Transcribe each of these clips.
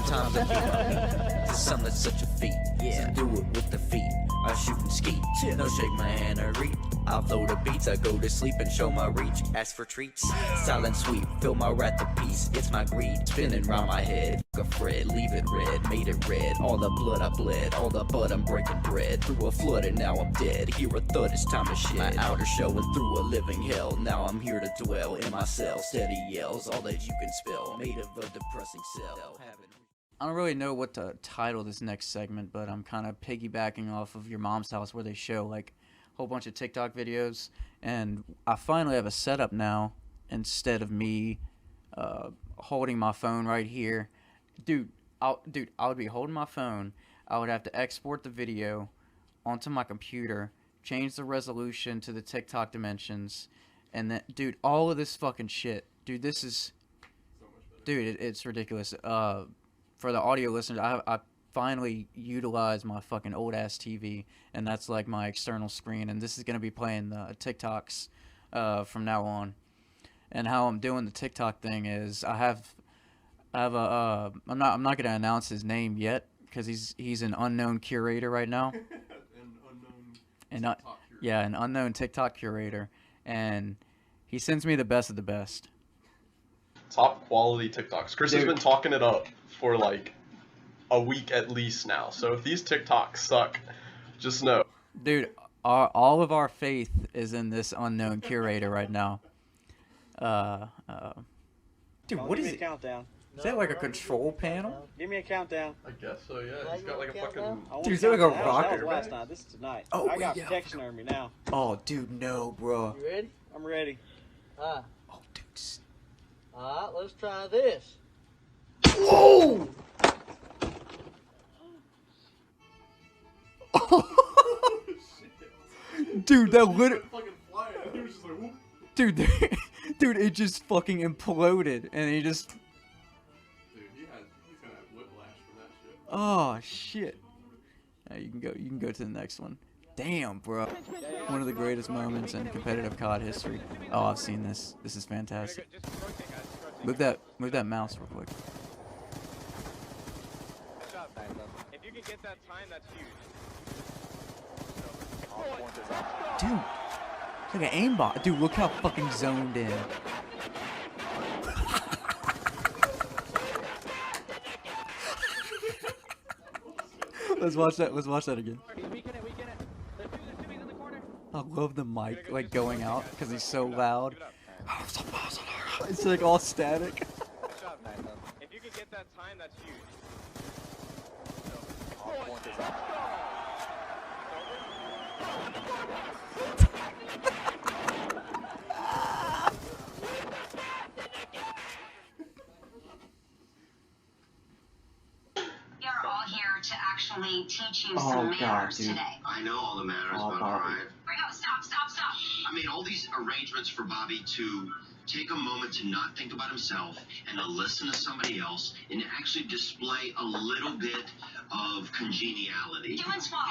Sometimes I beat my meat. To some that's such a feat. Some do it with the feet. I shoot and ski. No shake my hand or read. I flow the beats. I go to sleep and show my reach. Ask for treats. Silent sweep. Fill my wrath to peace. It's my greed. Spinning round my head. A Fred. Leave it red. Made it red. All the blood I bled. All the blood I'm breaking bread. Through a flood and now I'm dead. Hear a thud. It's time to shed. My outer showing through a living hell. Now I'm here to dwell in my cell. Steady yells. All that you can spell. Made of a depressing cell. I don't really know what to title this next segment, but I'm kind of piggybacking off of Your Mom's House, where they show like a whole bunch of TikTok videos, and I finally have a setup now instead of me holding my phone right here. Dude, I would be holding my phone. I would have to export the video onto my computer, change the resolution to the TikTok dimensions, and then, dude, all of this fucking shit. Dude, this is... Dude, it's ridiculous. For the audio listeners, I finally utilized my fucking old-ass TV, and that's like my external screen, and this is going to be playing the TikToks from now on. And how I'm doing the TikTok thing is I have a I'm not going to announce his name yet because he's an unknown curator right now. An unknown TikTok curator, and he sends me the best of the best. Top quality TikToks. Chris has been talking it up for like a week at least now. So if these TikToks suck, just know. Dude, all of our faith is in this unknown curator right now. Dude, what is it? Countdown. Is that like a control panel? Give me a countdown. I guess so, yeah. He's got like a fucking... Dude, is that like a That rocket? was last night. This is tonight. Oh, I got yeah. protection over me now. Oh, dude, no, bro. You ready? I'm ready. Oh, dude. Alright, let's try this. Whoa! Dude, that literally... Dude, dude, it just fucking imploded, and he just... Dude, he's gonna have whiplash from that shit. Oh, shit. You can go to the next one. Damn, bro. One of the greatest moments in competitive COD history. Oh, I've seen this. This is fantastic. Move that mouse real quick. If you can get that time, that's huge. Dude, it's like an aimbot. Dude, look how fucking zoned in. Let's watch that. Let's watch that again. I love the mic like going out because he's so loud. It's like all static. If you can get that time, that's huge. We are all here to actually teach you some manners today. I know all the manners, but alright. Stop. I made all these arrangements for Bobby to take a moment to not think about himself and to listen to somebody else and to actually display a little bit of congeniality. Chew and swallow.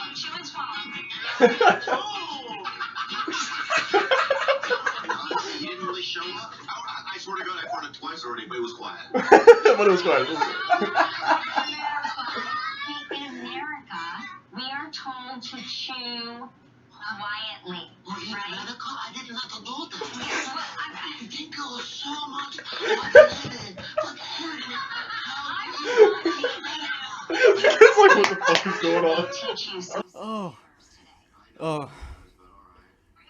He didn't really show up. I swear to God, I farted twice already, but it was quiet. But it was quiet. In America, we are told to chew quietly. Right? I didn't have to do that. I think it was so much. It's like, what the fuck is going on? Oh.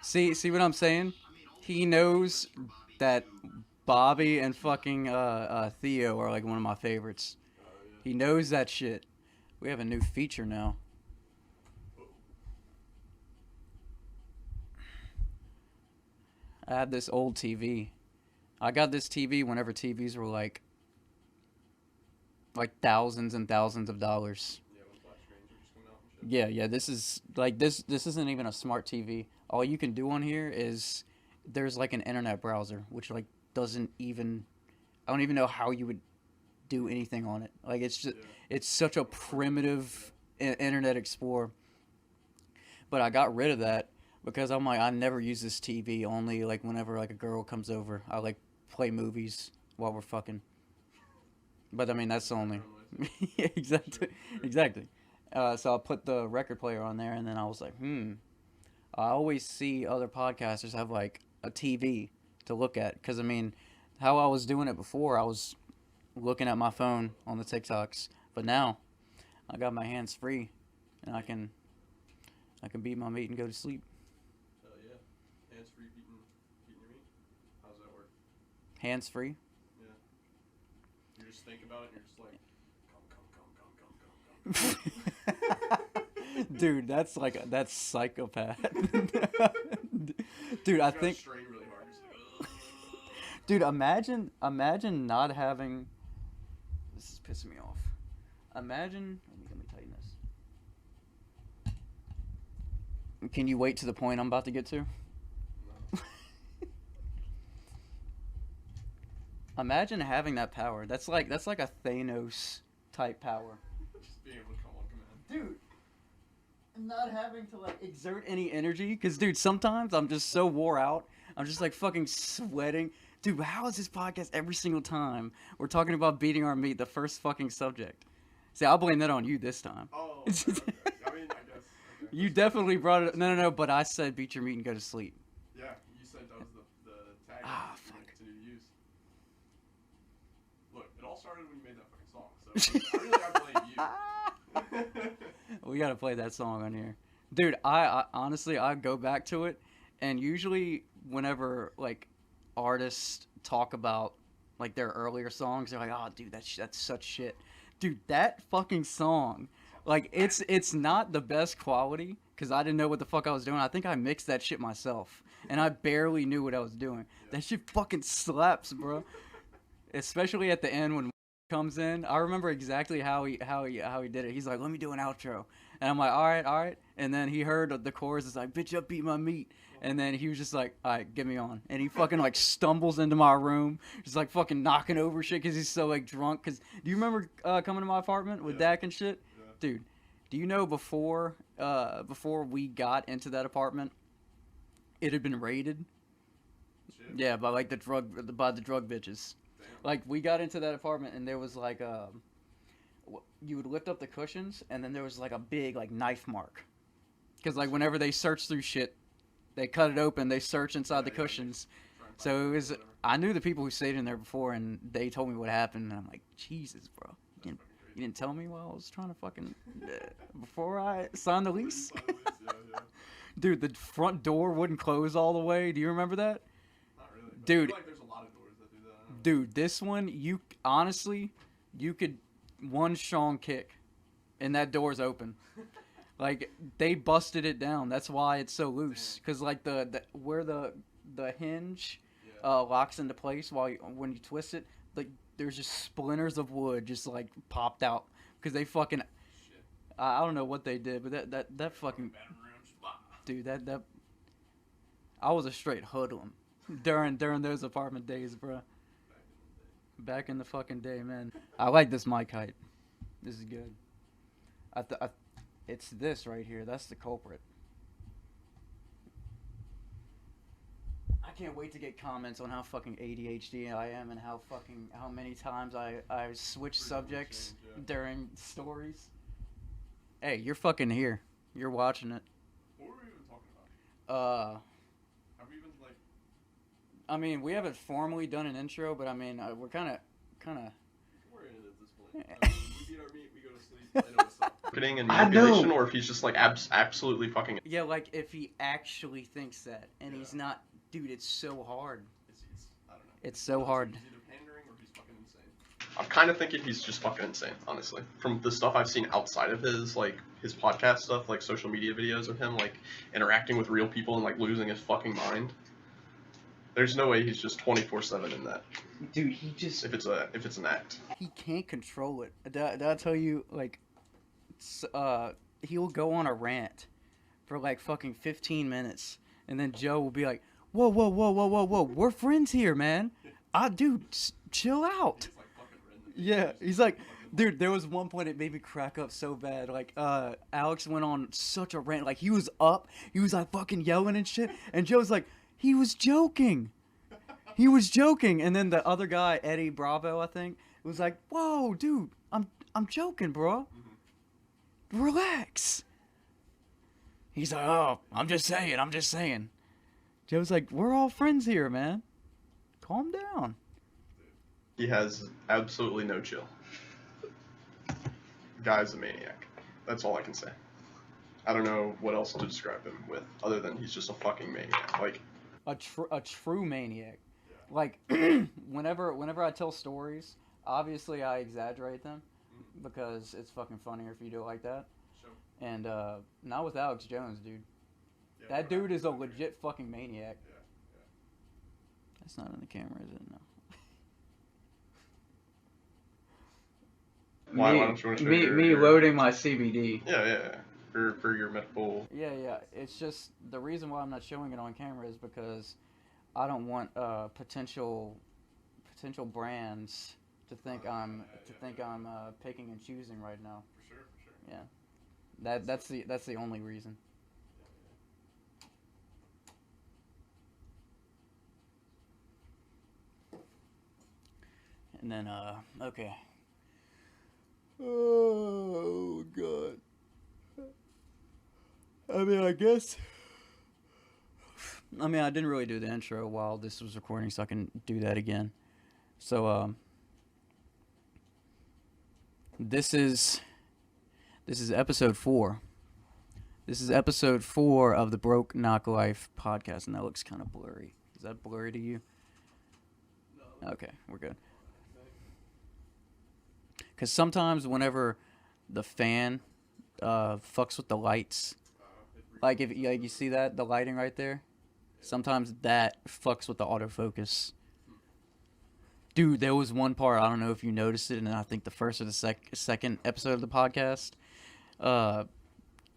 See what I'm saying? He knows that Bobby and fucking Theo are like one of my favorites. He knows that shit. We have a new feature now. I have this old TV. I got this TV whenever TVs were like thousands and thousands of dollars. Yeah, this is like this isn't even a smart TV. All you can do on here is there's like an internet browser, which like doesn't even, I don't even know how you would do anything on it. Like it's just it's such a primitive Internet Explorer. But I got rid of that because I'm like, I never use this TV, only like whenever like a girl comes over. I like play movies while we're fucking. But I mean, that's the only. Yeah. Exactly. Exactly. So I put the record player on there, and then I was like, I always see other podcasters have like a TV to look at, because I mean, how I was doing it before, I was looking at my phone on the TikToks, but now I got my hands free, and I can beat my meat and go to sleep. Yeah. Hands free beating your meat. How does that work? Hands free. Yeah. You just think about it and you're just like, come. Dude, that's psychopath. Dude, I think. Strain really hard. You're just like, Dude, imagine not having. This is pissing me off. Imagine. Let me tighten this. Can you wait to the point I'm about to get to? Imagine having that power. That's like a Thanos type power. just being able to come on command. Dude, not having to like exert any energy, because dude, sometimes I'm just so wore out, I'm just like fucking sweating. Dude, how is this podcast every single time we're talking about beating our meat, the first fucking subject? See, I'll blame that on you this time. Oh, okay. I mean, I guess. Okay. You definitely brought it. No, but I said beat your meat and go to sleep. Yeah, you said that was the tag Fuck. to use. Look, it all started when you made that fucking song, so I blame you. We gotta play that song on here, dude. I honestly, I go back to it, and usually whenever like artists talk about like their earlier songs, they're like, oh dude, that's such shit. Dude, that fucking song, like it's not the best quality, because I didn't know what the fuck I was doing. I think I mixed that shit myself, and I barely knew what I was doing. That shit fucking slaps, bro. Especially at the end when comes in. I remember exactly how he did it. He's like, let me do an outro, and I'm like, all right, and then he heard the chorus. It's like, bitch up, beat my meat. And then he was just like, all right, get me on. And he fucking like stumbles into my room, just like fucking knocking over shit because he's so like drunk. Cause do you remember coming to my apartment with Dak and shit? Yeah. Dude, do you know before we got into that apartment, it had been raided? Shit. Yeah, by the drug bitches. Damn. Like we got into that apartment and there was like you would lift up the cushions and then there was like a big like knife mark. Cause like whenever they search through shit, they cut it open, they search inside the cushions. So it was, I knew the people who stayed in there before, and they told me what happened, and I'm like, Jesus, bro. You didn't tell me while I was trying to fucking, before I signed the lease? Yeah. Dude, the front door wouldn't close all the way. Do you remember that? Not really. But Dude. I feel like there's a lot of doors that do that. I don't know. Dude, this one, honestly, you could one Sean kick, and that door's open. Like, they busted it down. That's why it's so loose. Because, like, where the hinge locks into place when you twist it, like, there's just splinters of wood just, like, popped out. Because they fucking... Shit. I don't know what they did, but that fucking... Dude, that... I was a straight hoodlum during those apartment days, bro. Back in the fucking day, man. I like this mic height. This is good. It's this right here. That's the culprit. I can't wait to get comments on how fucking ADHD I am and how many times I switch subjects during stories. Hey, you're fucking here. You're watching it. What were we even talking about? Have we even like? I mean, we haven't formally done an intro, but I mean, we're kind of. We're in it at this point. We beat our meat. We go to sleep. I know what's up. Marketing and manipulation, or if he's just like absolutely fucking. Yeah, like if he actually thinks that, and he's not, dude. It's so hard. It's I don't know. It's so hard. He's either pandering or he's fucking insane. I'm kind of thinking he's just fucking insane, honestly. From the stuff I've seen outside of his podcast stuff, like social media videos of him like interacting with real people and like losing his fucking mind. There's no way he's just 24/7 in that. Dude, he just If it's an act. he can't control it. Did I tell you like, he'll go on a rant for like fucking 15 minutes, and then Joe will be like, whoa, we're friends here, man. Dude, chill out. He's like fucking redneck. Yeah, he's like, dude, there was one point it made me crack up so bad. Like, Alex went on such a rant. Like, he was like fucking yelling and shit. And Joe's like, he was joking. And then the other guy, Eddie Bravo, I think, was like, whoa, dude, I'm joking, bro. Relax. He's like, oh, I'm just saying. Joe's like, we're all friends here, man. Calm down. He has absolutely no chill. Guy's a maniac. That's all I can say. I don't know what else to describe him with, other than he's just a fucking maniac. Like, A true maniac. Like, whenever I tell stories, obviously I exaggerate them because it's fucking funnier if you do it like that. Sure. And not with Alex Jones, dude. That dude is a legit fucking maniac. That's not on the camera, is it? No. why don't you want to show me loading my CBD. Yeah. For your medical. Yeah. It's just the reason why I'm not showing it on camera is because I don't want potential brands to think I'm picking and choosing right now. For sure. Yeah. That's the only reason. And then okay. Oh god. I mean, I didn't really do the intro while this was recording, so I can do that again. So, this is episode 4. This is episode 4 of the Broke Knock Life podcast, and that looks kind of blurry. Is that blurry to you? No. Okay, we're good. Because sometimes whenever the fan fucks with the lights, like if you see that, the lighting right there, sometimes that fucks with the autofocus. Dude, there was one part, I don't know if you noticed it, and I think the first or the second episode of the podcast,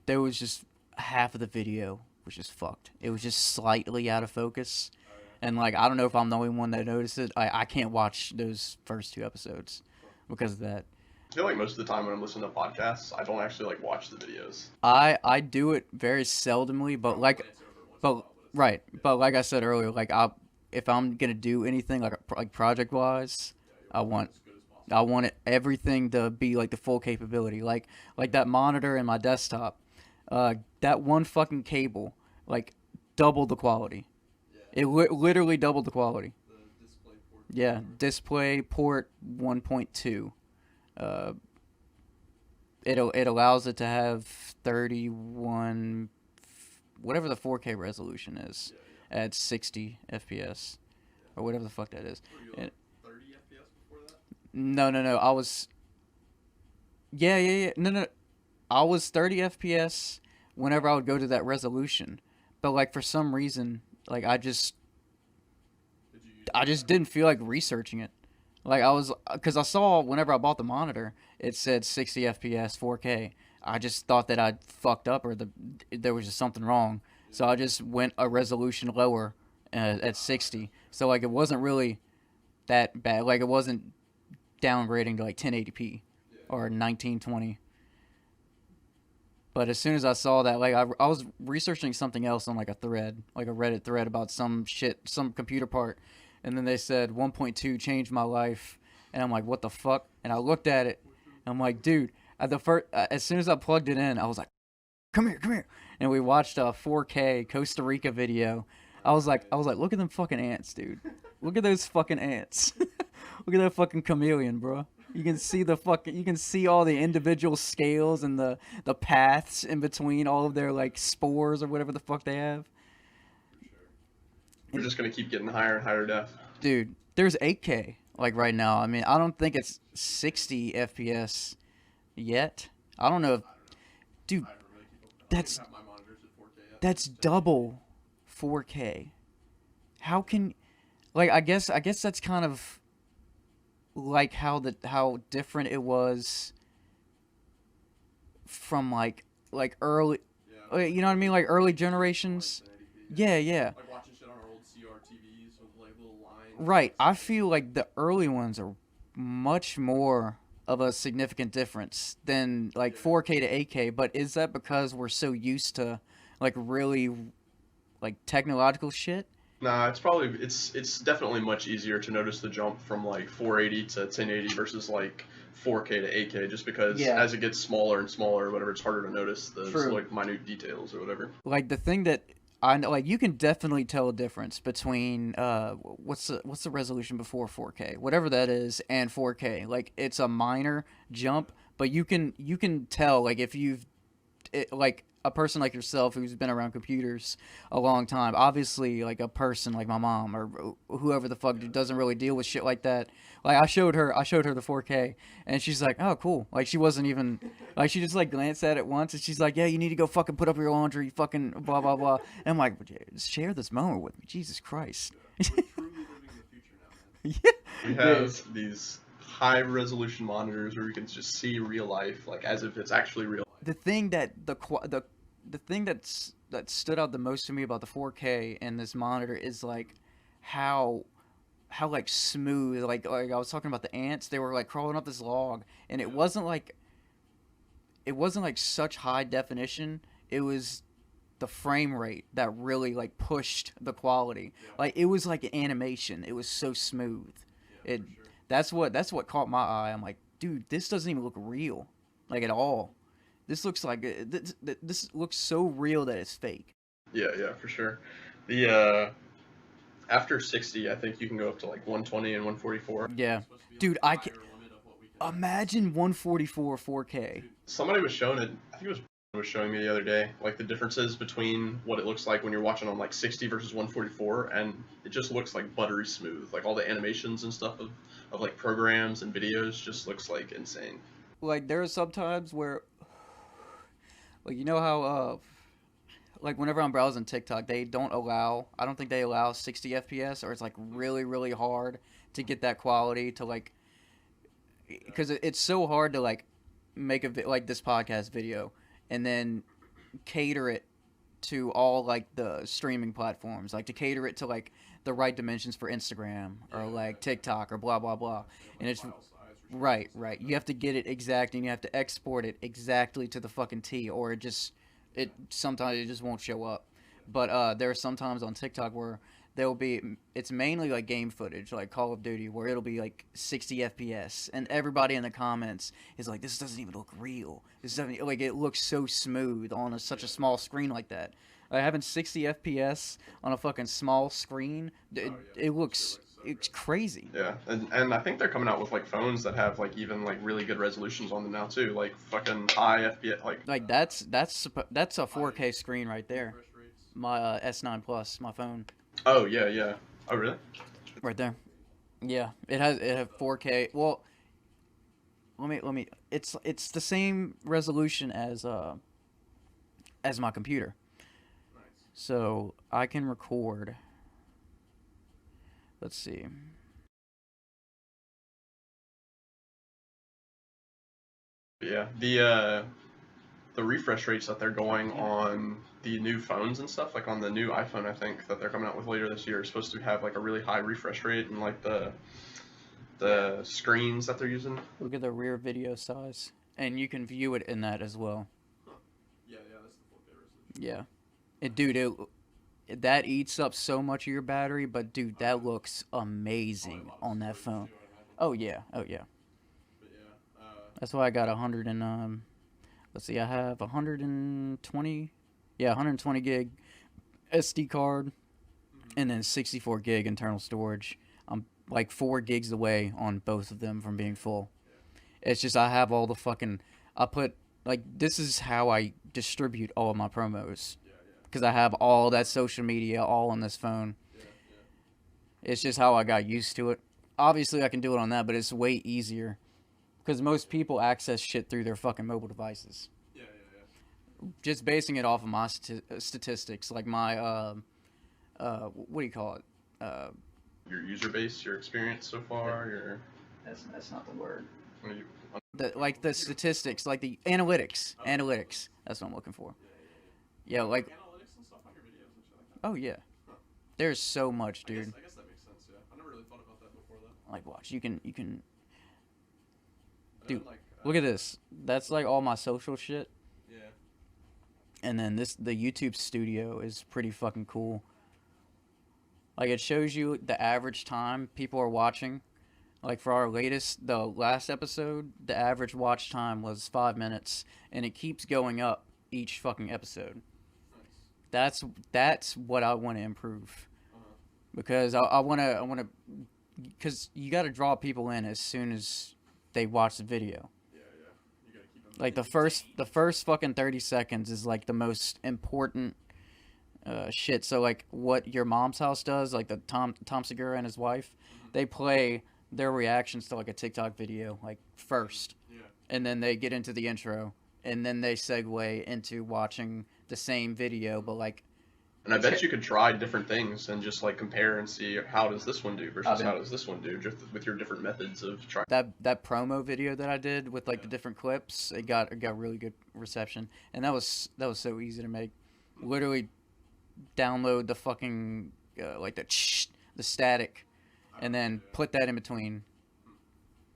there was just half of the video was just fucked. It was just slightly out of focus. And like, I don't know if I'm the only one that noticed it. I can't watch those first 2 episodes because of that. I feel like most of the time when I'm listening to podcasts, I don't actually like watch the videos. I do it very seldomly, but like I said earlier, like if I'm gonna do anything like project wise, I want everything to be like the full capability, like that monitor in my desktop, that one fucking cable like doubled the quality. It literally doubled the quality. The display port. Yeah, display port 1.2. It allows it to have 31, whatever the 4K resolution is, at 60 FPS, or whatever the fuck that is. Were you on 30 FPS before that? No. I was. Yeah. No. I was 30 FPS whenever I would go to that resolution, but like for some reason, like I just didn't feel like researching it. Like because I saw whenever I bought the monitor, it said 60 FPS 4K. I just thought that I'd fucked up or there was just something wrong. So I just went a resolution lower at 60. So like it wasn't really that bad. Like it wasn't downgrading to like 1080p or 1920. But as soon as I saw that, like I was researching something else on like a thread, like a Reddit thread about some computer part. And then they said 1.2 changed my life, and I'm like, what the fuck? And I looked at it, and I'm like, dude. As soon as I plugged it in, I was like, come here, and we watched a 4K Costa Rica video. I was like, look at them fucking ants, dude. Look at those fucking ants. Look at that fucking chameleon, bro. You can see all the individual scales and the paths in between all of their like spores or whatever the fuck they have. We're just gonna keep getting higher and higher def. Dude, there's 8K like right now. I mean, I don't think it's 60 FPS yet. I don't know if, dude, that's double 4K. How can, like, I guess that's kind of like how different it was from like early, you know what I mean, like early generations. Yeah. Like watching shit on our old CRTVs with like little lines. Right. I feel like the early ones are much more of a significant difference than like 4K to 8K. But is that because we're so used to like really like technological shit? Nah, it's definitely much easier to notice the jump from like 480 to 1080 versus like 4K to 8K just because Yeah. as it gets smaller and smaller or whatever, it's harder to notice the True. like minute details or whatever. Like the thing that I know, like you can definitely tell a difference between what's the resolution before 4K, whatever that is, and 4K. Like it's a minor jump, but you can tell like if you've like a person like yourself who's been around computers a long time, obviously like a person like my mom or whoever the fuck doesn't really deal with shit like that. Like I showed her the 4K and she's like, oh cool. Like she wasn't even like, she just like glanced at it once and she's like, yeah, you need to go fucking put up your laundry, fucking blah blah blah. And I'm like, share this moment with me, Jesus Christ. Yeah. We have these high resolution monitors where we can just see real life, like as if it's actually real. The thing that the thing that stood out the most to me about the 4K and this monitor is like how like smooth, like I was talking about the ants, they were like crawling up this log, and it wasn't like such high definition. It was the frame rate that really like pushed the quality. Like it was like an animation. It was so smooth. That's what caught my eye. I'm like, dude, this doesn't even look real, like at all. This looks like this looks so real that it's fake. Yeah, for sure. The after 60, I think you can go up to like 120 and 144. Yeah, dude, I can imagine 144 4K. Somebody was showing it. I think it was showing me the other day, like the differences between what it looks like when you're watching on like 60 versus 144, and it just looks like buttery smooth. Like all the animations and stuff of like programs and videos just looks like insane. Like there are some times where, like you know how like whenever I'm browsing TikTok, I don't think they allow 60 FPS, or it's like really really hard to get that quality to like, because it's so hard to like make like this podcast video and then cater it to all like the streaming platforms, like to cater it to like the right dimensions for Instagram or like TikTok or blah blah blah, and it's right. You have to get it exact, and you have to export it exactly to the fucking T, or sometimes it just won't show up. But there are some times on TikTok where it's mainly like game footage, like Call of Duty, where it'll be like 60 FPS, and everybody in the comments is like, this doesn't even look real. This doesn't, like, it looks so smooth on such a small screen like that. Having 60 FPS on a fucking small screen, it looks, it's crazy. Yeah, and I think they're coming out with like phones that have like even like really good resolutions on them now too, like fucking high FPS, like that's a 4K screen right there. My S9 Plus, my phone. Oh yeah. Oh really? Right there. Yeah, it has 4K. Well, let me. It's the same resolution as my computer. Nice. So I can record. Let's see. Yeah, the refresh rates that they're going on the new phones and stuff, like on the new iPhone, I think that they're coming out with later this year, is supposed to have like a really high refresh rate, and like the screens that they're using. Look at the rear video size, and you can view it in that as well. Yeah, that's the 4K resolution. Yeah, dude, that eats up so much of your battery, but dude, that looks amazing on that phone. Oh yeah. But yeah, That's why I got 100 and let's see, I have 120 gig SD card, and then 64 gig internal storage. I'm like 4 gigs away on both of them from being full. It's just I have all the fucking, this is how I distribute all of my promos, because I have all that social media all on this phone. It's just how I got used to it. Obviously I can do it on that, but it's way easier because most people access shit through their fucking mobile devices. Just basing it off of my statistics, like my what do you call it? Your user base, your experience so far, your That's not the word. what do you- The statistics, like the analytics. Analytics. That's what I'm looking for. Yeah, like. analytics and stuff on your videos and shit like that. Oh yeah. There's so much, dude. I guess that makes sense. Yeah, I never really thought about that before though. Like, watch. You can. And Dude, then, like, Look at this. That's like all my social shit. yeah. And then the YouTube studio is pretty fucking cool. Like, it shows you the average time people are watching Like for the last episode, the average watch time was 5 minutes, and it keeps going up each fucking episode. That's what I want to improve, because I want to, because you got to draw people in as soon as they watch the video. Yeah. You gotta keep them. Like the first fucking 30 seconds is like the most important shit. So like what Your Mom's House does, like the Tom Segura and his wife, they play their reactions to like a TikTok video like first, and then they get into the intro, and then they segue into watching the same video, but like. And I bet you could try different things and just like compare and see how does this one do versus how does this one do, just with your different methods of trying. That promo video that I did with like the different clips, it got really good reception, and that was so easy to make. Literally, download the fucking like the static, and then put that in between.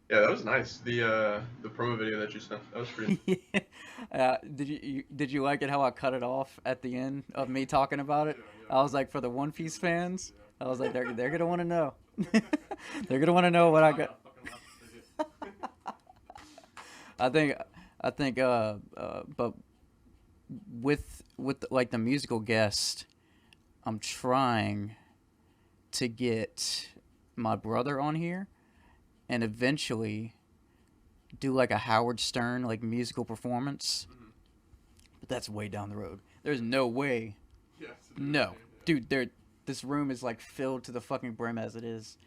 Yeah, that was nice. The promo video that you sent, that was pretty. Did you like it how I cut it off at the end of me talking about it? I was like, for the One Piece fans, I was like, they're gonna want to know. They're gonna want to know what I got. I think but with like the musical guest, I'm trying to get my brother on here, and eventually do like a Howard Stern like musical performance. But that's way down the road. There's no way. No, dude, this room is like filled to the fucking brim as it is.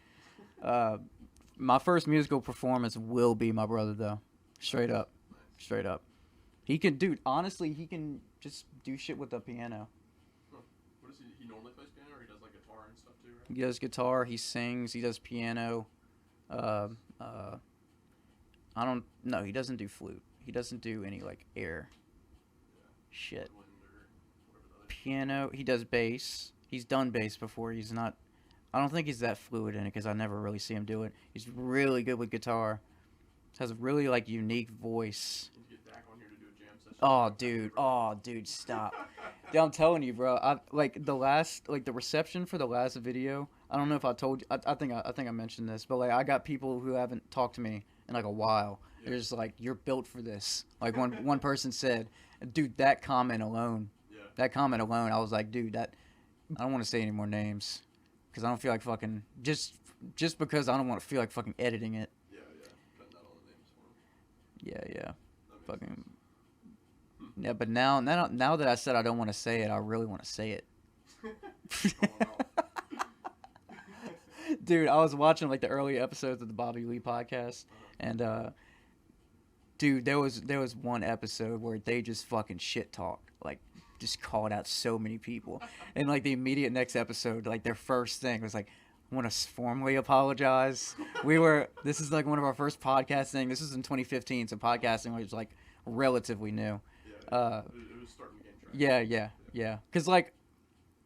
My first musical performance will be my brother, though. Straight up. He can, dude. Honestly, he can just do shit with the piano. What is he normally plays piano, or he does like guitar and stuff too, right? He does guitar. He sings. He does piano. I don't. No, he doesn't do flute. He doesn't do any like air shit. Piano. He does bass. He's done bass before. He's not. I don't think he's that fluid in it because I never really see him do it. He's really good with guitar. Has a really like unique voice. Oh, dude, stop. Dude, I'm telling you, bro. I like the reception for the last video. I don't know if I told you. I think I mentioned this, but like I got people who haven't talked to me in like a while. They're just like, you're built for this. Like one person said, dude, that comment alone. I was like, dude, that I don't want to say any more names because I don't feel like fucking just because I don't want to feel like fucking editing it. Cutting out all the names for him. Yeah. Fucking. Yeah, but now that I said I don't want to say it, I really want to say it. Dude, I was watching like the early episodes of the Bobby Lee podcast, and dude, there was one episode where they just fucking shit talked, like just called out so many people, and like the immediate next episode, like their first thing was like, I want to formally apologize. This is like one of our first podcasting. This was in 2015, so podcasting was like relatively new. It was starting to gain traction. Yeah. Because like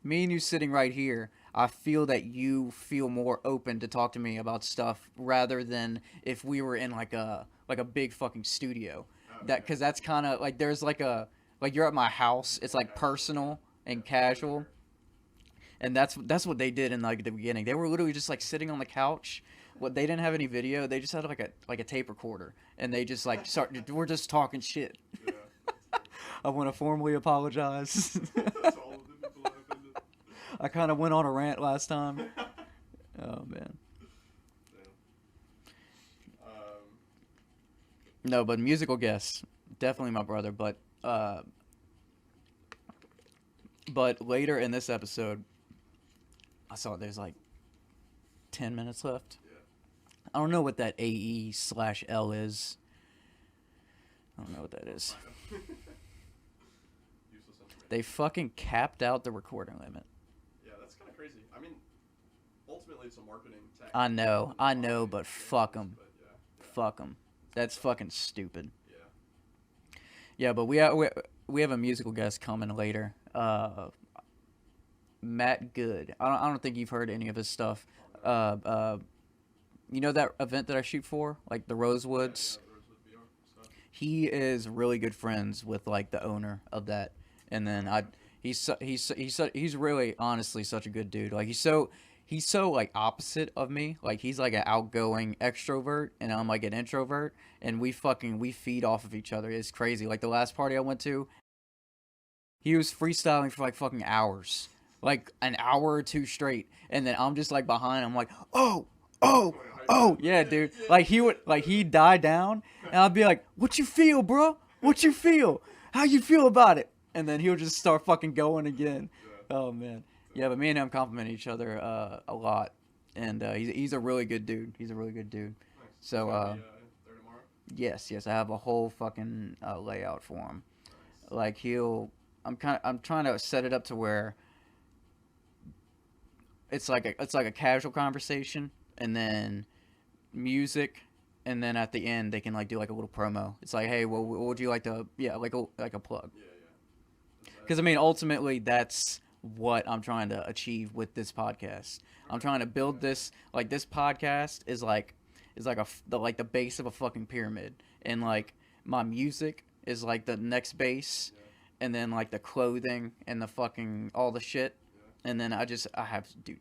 me and you sitting right here, I feel that you feel more open to talk to me about stuff rather than if we were in like a big fucking studio. Because that's kind of like there's like you're at my house. It's like personal and casual. And that's what they did in like the beginning. They were literally just like sitting on the couch. They didn't have any video. They just had like a tape recorder, and they just like we're just talking shit. Yeah. I want to formally apologize. That's all of the people that offended. I kind of went on a rant last time. Oh man. No, but musical guest, definitely my brother. But later in this episode, I saw there's like 10 minutes left. Yeah. I don't know what that AE/L is. I don't know what that is. They fucking capped out the recording limit. Yeah, that's kind of crazy. I mean, ultimately it's a marketing tactic. I know, but fuck them. Fuck them. That's fucking stupid. Yeah. Yeah, but we have a musical guest coming later. Matt Good. I don't think you've heard any of his stuff. You know that event that I shoot for, like the Rosewoods. Yeah, Rosewood VR stuff. He is really good friends with like the owner of that, and then he's really honestly such a good dude. Like he's so like opposite of me. Like he's like an outgoing extrovert and I'm like an introvert, and we feed off of each other. It's crazy. Like the last party I went to, he was freestyling for like fucking hours. Like an hour or two straight. And then I'm just like behind, I'm like, "Oh, oh, oh." Yeah, dude. Like he'd die down and I'd be like, "What you feel, bro? What you feel? How you feel about it?" And then he'll just start fucking going again. Oh man. Yeah, but me and him compliment each other a lot, and he's a really good dude. He's a really good dude. So yes, I have a whole fucking layout for him. Like I'm trying to set it up to where it's like a casual conversation, and then music, and then at the end they can like do like a little promo. It's like, hey, well, what would you like to like a plug? Because I mean, ultimately, that's what I'm trying to achieve with this podcast. I'm trying to build this, like, this podcast is like the base of a fucking pyramid, and like my music is like the next base, and then like the clothing and the fucking all the shit, and then I have, dude,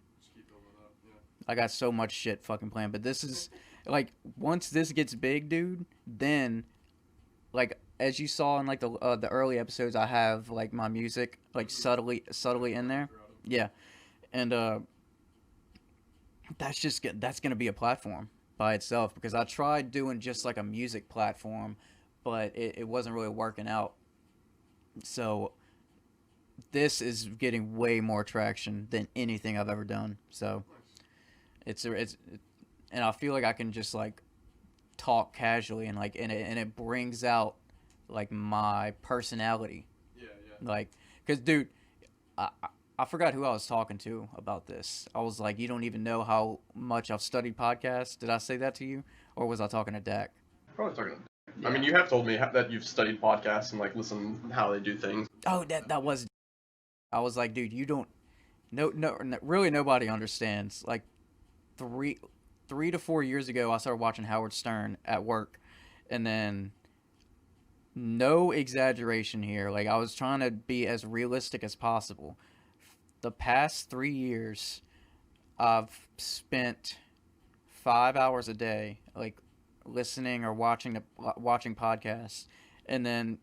I got so much shit fucking planned. But this is like, once this gets big, dude, then like, as you saw in like the early episodes, I have like my music like subtly in there. Yeah. And that's gonna be a platform by itself, because I tried doing just like a music platform, but it wasn't really working out. So this is getting way more traction than anything I've ever done. So it's and I feel like I can just like talk casually, and like and it brings out like my personality. Like, because dude, I forgot who I was talking to about this. I was like, you don't even know how much I've studied podcasts. Did I say that to you, or was I talking to Dak? Probably talking to. Yeah. I mean, you have told me that you've studied podcasts and like listened how they do things. Oh, that was. I was like, dude, you don't. No, really, nobody understands. Like, 3 to 4 years ago, I started watching Howard Stern at work, and then, no exaggeration here, like, I was trying to be as realistic as possible. The past 3 years, I've spent 5 hours a day, like, listening or watching podcasts, and then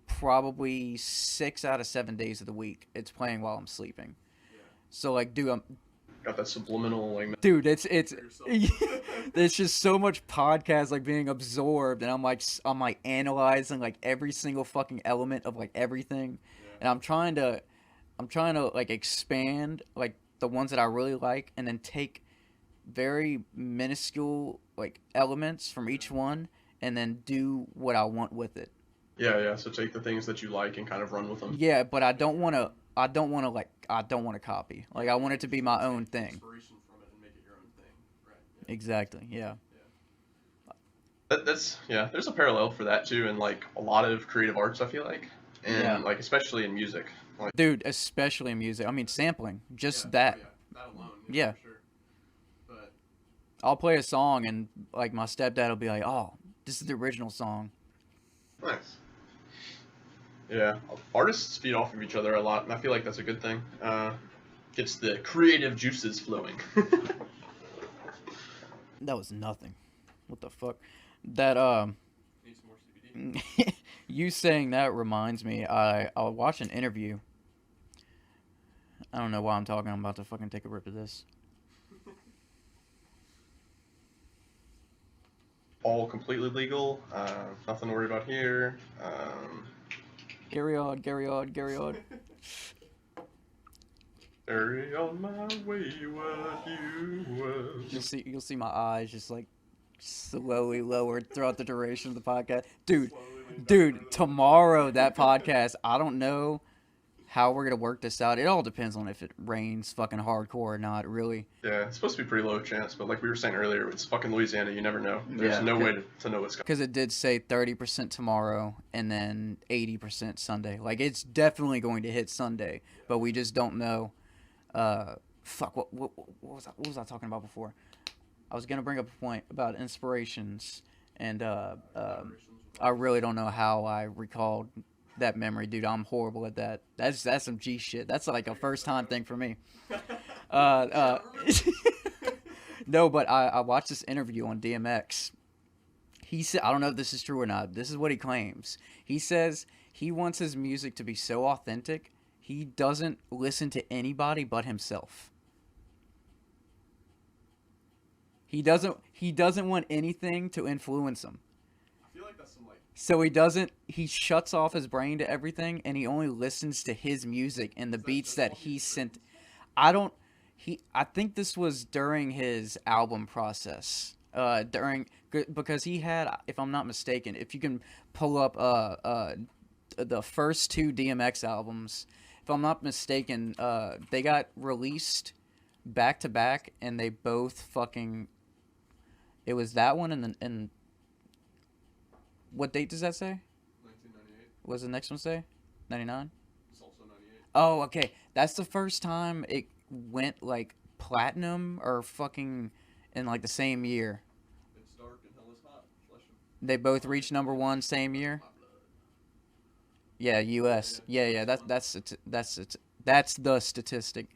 probably 6 out of 7 days of the week, it's playing while I'm sleeping. So, like, dude, I'm... Got that subliminal, like... Dude, it's there's just so much podcast, like, being absorbed, and I'm like analyzing, like, every single fucking element of, like, everything, and I'm trying to, like, expand, like, the ones that I really like, and then take very minuscule, like, elements from each one, and then do what I want with it. Yeah, so take the things that you like and kind of run with them. Yeah, but I don't want to copy. Like, I want it to be my own thing. Inspiration from it and make it your own thing. Right. Yeah. Exactly, yeah. There's a parallel for that too in like a lot of creative arts, I feel like. And like especially in music. Like, dude, especially in music. I mean, sampling, just that. That alone. Yeah. For sure. But I'll play a song and like my stepdad will be like, "Oh, this is the original song." nice. Yeah, artists feed off of each other a lot, and I feel like that's a good thing. Gets the creative juices flowing. That was nothing. What the fuck? That Need some more CBD. you saying that reminds me. I watched an interview. I don't know why I'm talking. I'm about to fucking take a rip of this. All completely legal. Nothing to worry about here. Carry on. Carry on my wayward you was. You'll see my eyes just like slowly lowered throughout the duration of the podcast. Dude, tomorrow that podcast, I don't know how we're gonna work this out. It all depends on if it rains fucking hardcore or not, really. Yeah, it's supposed to be pretty low chance, but like we were saying earlier, it's fucking Louisiana, you never know. There's no way to know what's coming. Because it did say 30% tomorrow and then 80% Sunday. Like, it's definitely going to hit Sunday, but we just don't know. What was I talking about before? I was gonna bring up a point about inspirations, and I really don't know how I recalled that memory, dude. I'm horrible at that. That's some G shit. That's like a first time thing for me. No, but I watched this interview on DMX. He said, I don't know if this is true or not. This is what he claims. He says he wants his music to be so authentic, he doesn't listen to anybody but himself. He doesn't want anything to influence him. I feel like that's some like. So he shuts off his brain to everything and he only listens to his music and the beats that he sent. I think this was during his album process. Because he had, if I'm not mistaken, if you can pull up the first two DMX albums, if I'm not mistaken, they got released back to back and they both fucking. It was that one and what date does that say? 1998. What does the next one say? 99? It's also 98. Oh, okay. That's the first time it went like platinum or fucking in like the same year. It's dark and hell is hot. Flesh and They both reached #1 same year. my blood. Yeah, U.S. Yeah. That's the statistic.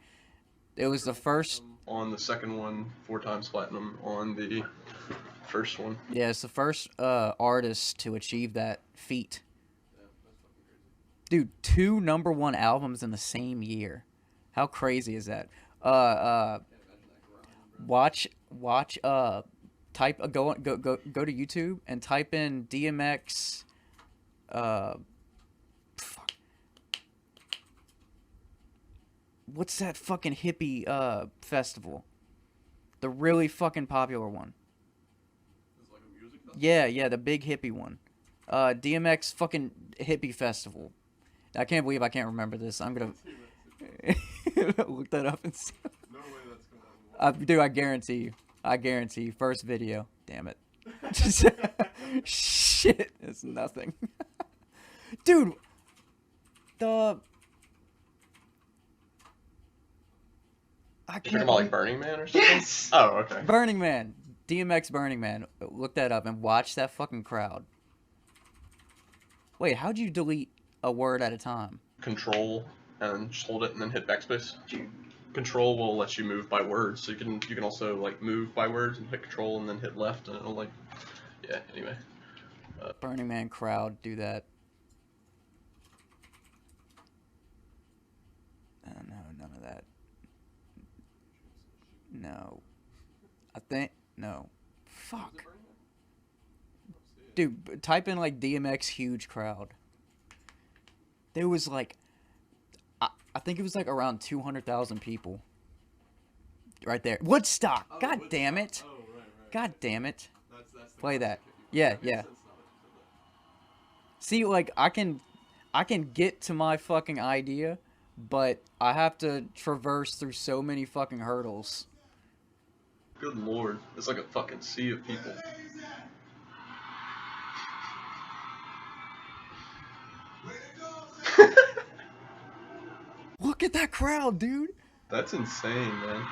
It was the first. On the second one, 4 times platinum. On the first one. Yeah, it's the first artist to achieve that feat. Yeah, that's fucking crazy. Dude, 2 #1 albums in the same year. How crazy is that? Can't imagine that grind, bro. Watch type go to YouTube and type in DMX fuck. What's that fucking hippie festival? The really fucking popular one. It's like a music festival. Yeah, the big hippie one. DMX fucking hippie festival. I can't believe I can't remember this. I'm gonna look that up and see. No way that's going to Dude, I guarantee you. First video. Damn it. Shit, it's nothing. Dude, I You're talking can't about like Burning Man or something? Yes! Oh, okay. Burning Man. DMX Burning Man. Look that up and watch that fucking crowd. Wait, how'd you delete a word at a time? Control and just hold it and then hit backspace. Control will let you move by words, so you can also like move by words and hit control and then hit left and it'll like, yeah. Anyway, Burning Man crowd, do that. No, none of that. No. No. Fuck. Dude, type in like DMX huge crowd. There was like, I think it was like around 200,000 people. Right there. Woodstock! God damn it! Oh, right. God damn it. That's the Play that. classic hippie. Yeah, Makes yeah. sense now that you said See, like, I can get to my fucking idea, but I have to traverse through so many fucking hurdles. that. Good lord, it's like a fucking sea of people. Look at that crowd, dude! That's insane, man.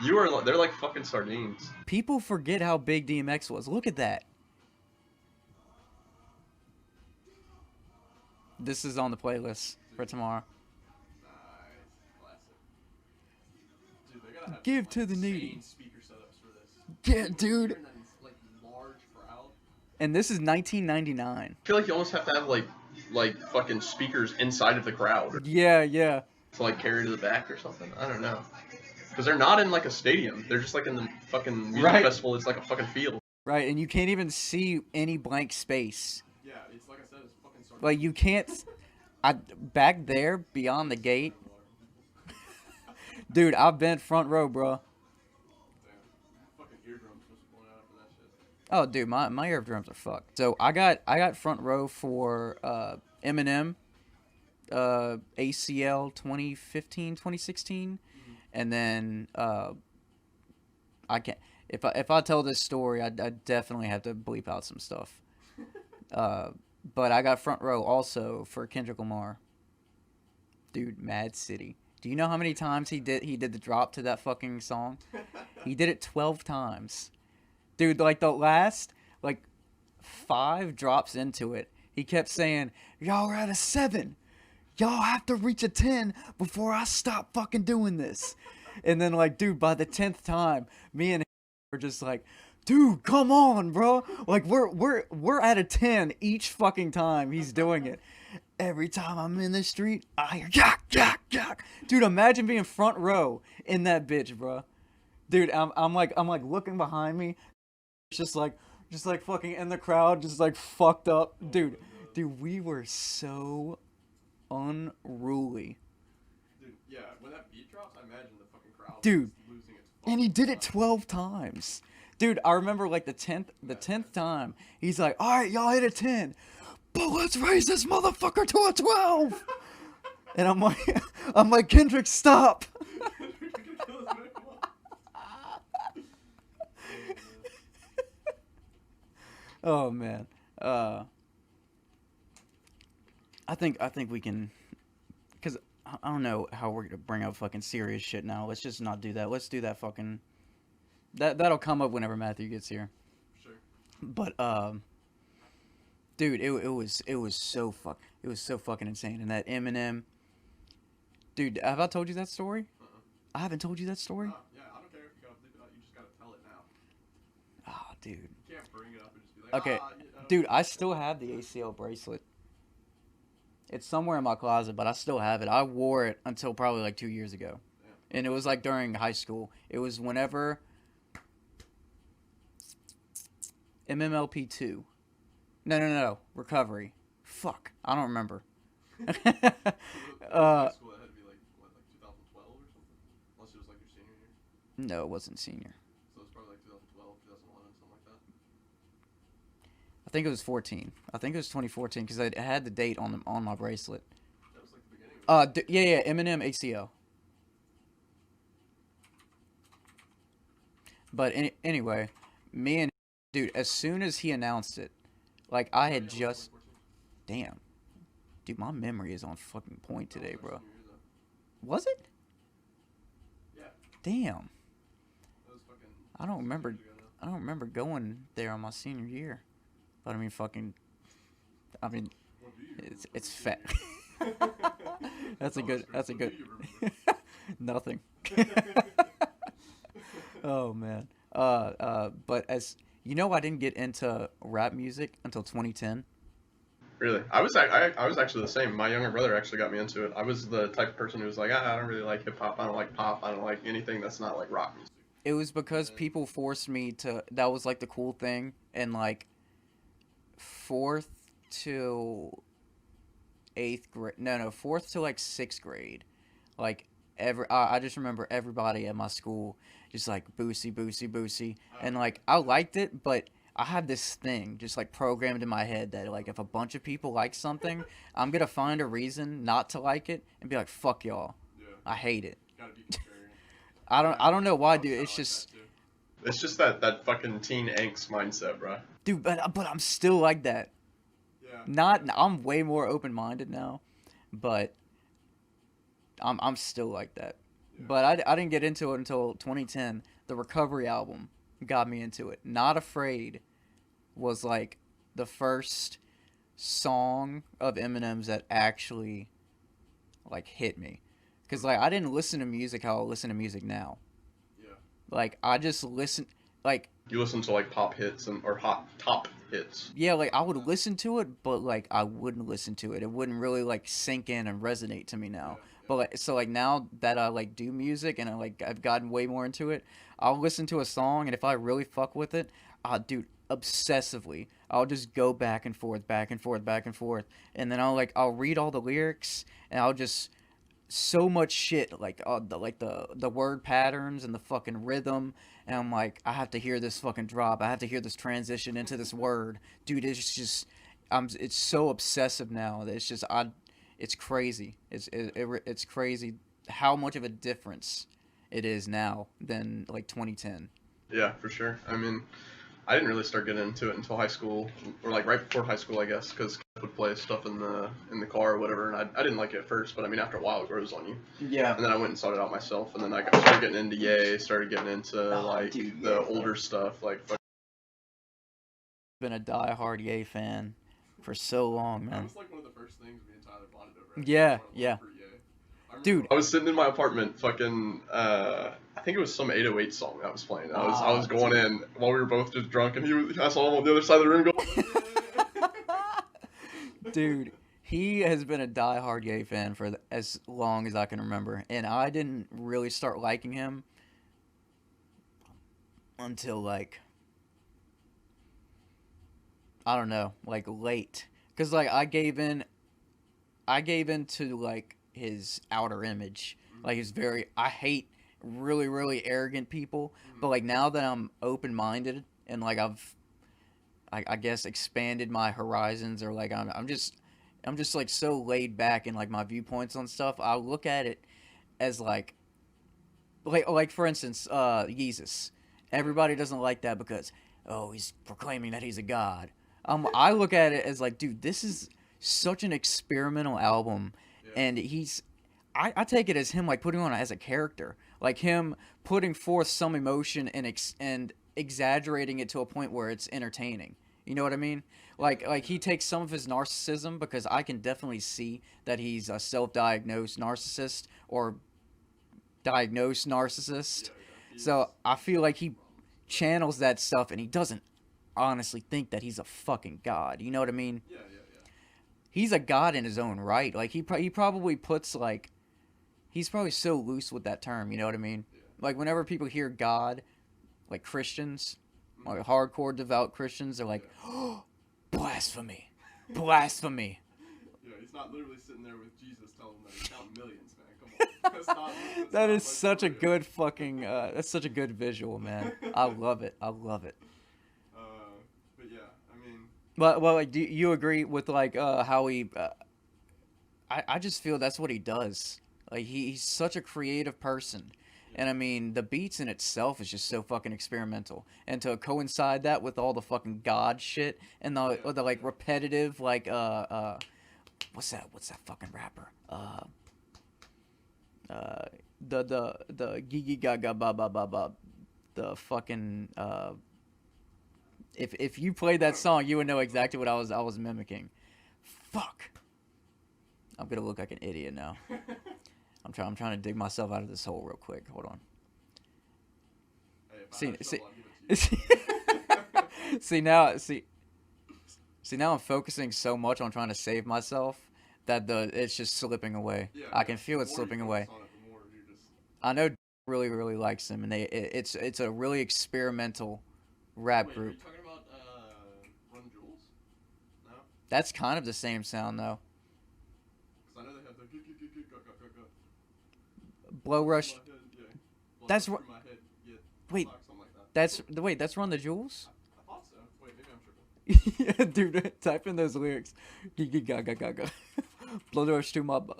They're like fucking sardines. People forget how big DMX was. Look at that. This is on the playlist for tomorrow. Nice, classic. Dude, they gotta have Give some, to the needy. insane speaker setups for this. Yeah, dude. That like large crowd. And this is 1999. I feel like you almost have to have like fucking speakers inside of the crowd Yeah. to like carry to the back or something. I don't know. Because they're not in like a stadium. They're just like in the fucking music Right. festival. It's like a fucking field. Right, and you can't even see any blank space. Yeah, it's like I said, it's fucking sardines. Like, you can't... back there, beyond the gate... Dude, I've been front row, bro. Fucking eardrums supposed to be blown out after that shit. Oh, dude, my eardrums are fucked. So, I got front row for Eminem, ACL 2015, 2016, and then I can't... If I tell this story, I definitely have to bleep out some stuff. But I got front row also for Kendrick Lamar. Dude, Mad City. Do you know how many times he did the drop to that fucking song? He did it 12 times. Dude, like the last 5 drops into it, he kept saying, "Y'all are at a 7. Y'all have to reach a 10 before I stop fucking doing this." And then like, dude, by the 10th time, me and were just like, dude, come on, bro. Like we're at a 10 each fucking time he's doing it. Every time I'm in the street, I hear yak yak yak. Dude, imagine being front row in that bitch, bro. Dude, I'm like looking behind me, it's just like fucking in the crowd, just like fucked up, dude. Dude, we were so unruly. Dude, yeah, when that beat drops, I imagine the fucking crowd Dude, is losing its and he fucking did it 12 times. Dude, I remember like the 10th time, he's like, all right, y'all hit a 10, but let's raise this motherfucker to a 12. And I'm like, Kendrick, stop. Oh man. I think we can, cause I don't know how we're gonna bring up fucking serious shit now. Let's just not do that. Let's do that fucking. That'll come up whenever Matthew gets here. Sure. But dude, it was so fucking insane. And that Eminem, dude, have I told you that story? I haven't told you that story. Yeah, I don't care if you gotta bleep it out. You just gotta tell it now. Oh, dude. You can't bring it up and just be like, Okay, you know. dude, I still have the ACL bracelet. It's somewhere in my closet, but I still have it. I wore it until probably like 2 years ago. Yeah. And it was like during high school. It was whenever MMLP2. No. Recovery. Fuck. I don't remember. High school, that had to be like, what, like 2012 or something? Unless it was like your senior year. No, it wasn't senior. So it's probably like 2012, 2011, something like that. I think it was 14. I think it was 2014 because I had the date on my bracelet. That was like the beginning of Yeah, Eminem ACL. But anyway, me and dude, as soon as he announced it, like I had just, damn, dude, my memory is on fucking point today, bro. Was it? Yeah. Damn, That was fucking I don't 6 remember. years ago now. I don't remember going there on my senior year. But I mean, What do you it's fat. That's a good. What do you remember? Nothing. Oh man. But as you know, I didn't get into rap music until 2010. Really? I was actually the same. My younger brother actually got me into it. I was the type of person who was like, I don't really like hip hop. I don't like pop. I don't like anything that's not like rock music. It was because people forced me to. That was like the cool thing, and like 4th to 8th grade. No, 4th to like 6th grade. Like I just remember everybody at my school just like Boosie, and like I liked it, but I had this thing just like programmed in my head that like if a bunch of people like something, I'm gonna find a reason not to like it and be like, fuck y'all, Yeah. I hate it. Gotta be contrarian. I don't know why, dude. It's just, It's just that fucking teen angst mindset, bro. dude, but I'm still like that. Yeah. I'm way more open minded now, but I'm still like that. Yeah. But I didn't get into it until 2010. The Recovery album got me into it. Not Afraid was like the first song of Eminem's that actually like hit me. Cause like I didn't listen to music how I listen to music now. Yeah. Like I just listen like You listen to like pop hits or hot top hits. yeah, like I would listen to it, but like I wouldn't listen to it. It wouldn't really like sink in and resonate to me now. Yeah. But like, so like now that I like do music and I've gotten way more into it, I'll listen to a song and if I really fuck with it, dude, obsessively, I'll just go back and forth, and then I'll read all the lyrics and I'll just so much shit like the word patterns and the fucking rhythm, and I'm like, I have to hear this fucking drop, I have to hear this transition into this word, dude. It's just it's so obsessive now that it's crazy. It's crazy how much of a difference it is now than like 2010. Yeah, for sure. I mean, I didn't really start getting into it until high school, or like right before high school, I guess, because would play stuff in the car or whatever, and I didn't like it at first, but I mean, after a while, it grows on you. Yeah. And then I went and sought it out myself, and then I started getting into Ye, started getting into Dude, the older stuff, like. Been a die-hard Ye fan for so long, That man. was like one of the first things me and Tyler bonded over. Yeah, For yeah. Ye. I Dude. I was sitting in my apartment, fucking. I think it was some 808 song that was playing. I was going in while we were both just drunk, and I saw him on the other side of the room going. Dude, he has been a diehard Ye fan for as long as I can remember, and I didn't really start liking him until like, I don't know, like late, cause like I gave in to like his outer image, like I hate really really arrogant people, but like now that I'm open minded and like I guess expanded my horizons, or like I'm just like so laid back in like my viewpoints on stuff. I look at it as like for instance, Jesus. Everybody doesn't like that because he's proclaiming that he's a god. I look at it as like, dude, this is such an experimental album, and I take it as him like putting on it as a character, like him putting forth some emotion and exaggerating it to a point where it's entertaining. You know what I mean? Like he takes some of his narcissism, because I can definitely see that he's a self-diagnosed narcissist or diagnosed narcissist. So I feel like he channels that stuff, and he doesn't honestly think that he's a fucking god. You know what I mean? Yeah. He's a god in his own right. Like he probably puts like, he's probably so loose with that term. You know what I mean? Yeah. Like whenever people hear God, like Christians, like hardcore devout Christians, they're like, oh, blasphemy, blasphemy. Yeah, he's not literally sitting there with Jesus telling him that he's counting millions, man. Come on. That is such a good fucking. That's such a good visual, man. I love it. I love it. But yeah, I mean. But well, like, do you agree with like how he? I just feel that's what he does. Like he's such a creative person, and I mean the beats in itself is just so fucking experimental, and to coincide that with all the fucking god shit and the like repetitive like what's that fucking rapper the gigi gaga ba ba ba ba, the fucking if you played that song you would know exactly what I was mimicking. Fuck, I'm gonna look like an idiot now. I'm trying to dig myself out of this hole real quick. Hold on. See now I'm focusing so much on trying to save myself that it's just slipping away. Yeah, I can feel it slipping away. I know really really likes him, and it's a really experimental rap Wait, group. Are you talking about Run Jules? No? That's kind of the same sound though. Because I know they have the Blow Rush. That's my head, yeah, wait. Something like that. That's Run the Jewels. I thought so. Wait, maybe I'm tripping. Yeah, dude, type in those lyrics. Gigi gaga gaga. Blow Rush to my blah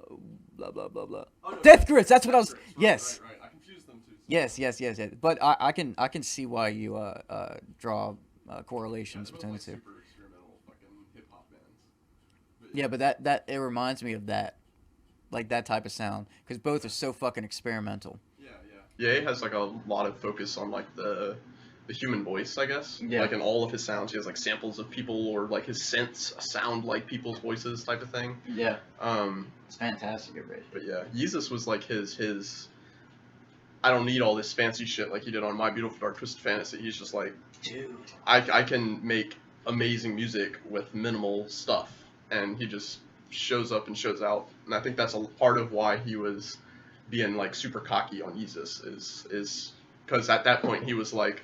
blah blah blah. Oh, no, Death Grips. That's what I was. Right, Yes. Right. I confused them too. Yes. But I can see why you draw correlations Yeah, between the like two. super experimental fucking hip hop bands. Yeah, but that it reminds me of that, like that type of sound, because both are so fucking experimental. Yeah, he has like a lot of focus on like the human voice, I guess. Yeah. Like in all of his sounds, he has like samples of people, or like his synths sound like people's voices, type of thing. Yeah. It's fantastic, right? But yeah, Yeezus was like his. I don't need all this fancy shit like he did on My Beautiful Dark Twisted Fantasy. He's just like, Dude. I can make amazing music with minimal stuff, and he just shows up and shows out. And I think that's a part of why he was being like super cocky on Yeezus is because at that point he was like,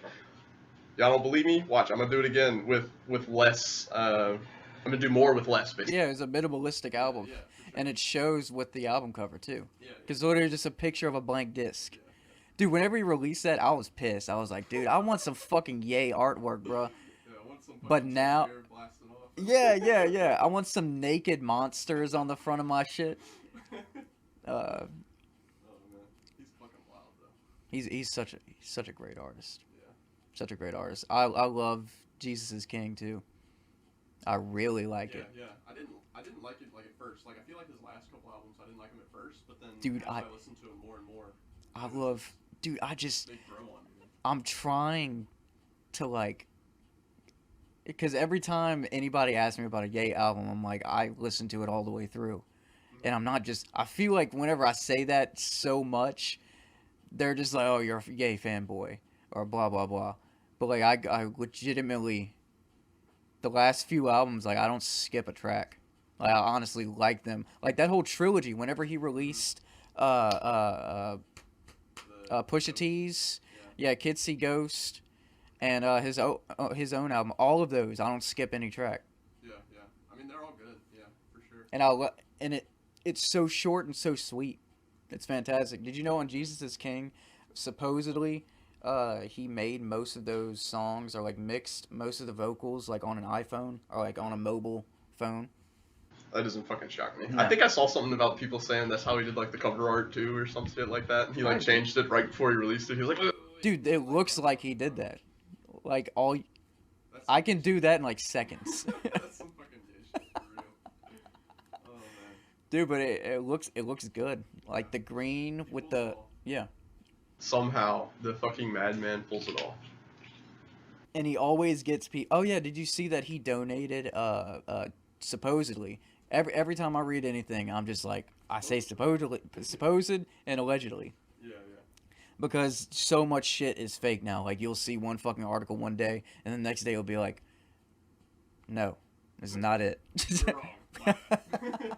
y'all don't believe me? Watch, I'm gonna do it again with less. I'm gonna do more with less, basically. Yeah, it was a minimalistic album, Yeah, and it shows with the album cover too. Yeah. Because literally just a picture of a blank disc. Dude, whenever he released that, I was pissed. I was like, dude, I want some fucking Ye artwork, bro. I want some But fucking now- air blasting off. Yeah. I want some naked monsters on the front of my shit. Oh man, he's fucking wild though. He's such a great artist. Yeah. Such a great artist. I love Jesus is King too. I really like it. Yeah. I didn't like it like at first. Like I feel like his last couple albums, I didn't like him at first, but then Dude, as I listened to him more and more, I just they grow on me. I'm trying to like, because every time anybody asks me about a Ye album, I'm like, I listen to it all the way through, And I'm not just. I feel like whenever I say that so much, they're just like, "Oh, you're a gay fanboy," or blah blah blah. But like, I legitimately, the last few albums, like I don't skip a track. Like I honestly like them. Like that whole trilogy. Whenever he released, Pusha T's, yeah, Kids See Ghost, and his own album. All of those, I don't skip any track. Yeah, yeah. I mean, they're all good. Yeah, for sure. And it's so short and so sweet. It's fantastic. Did you know on Jesus is King, supposedly, he made most of those songs, or like mixed most of the vocals like on an iPhone or like on a mobile phone. That doesn't fucking shock me. No. I think I saw something about people saying that's how he did like the cover art too, or some shit like that. He like changed it right before he released it. He was like, "Ugh." Dude, it looks like he did that. Like I can do that in like seconds. That's some fucking gay shit for real. Oh man. Dude, but it looks good. Like the green with the yeah. Somehow the fucking madman pulls it off. And he always gets Oh yeah, did you see that he donated supposedly? Every time I read anything, I'm just like I say supposed and allegedly. Yeah, yeah. Because so much shit is fake now. Like you'll see one fucking article one day and the next day it'll be like, "No, this is not it." You're wrong. My bad.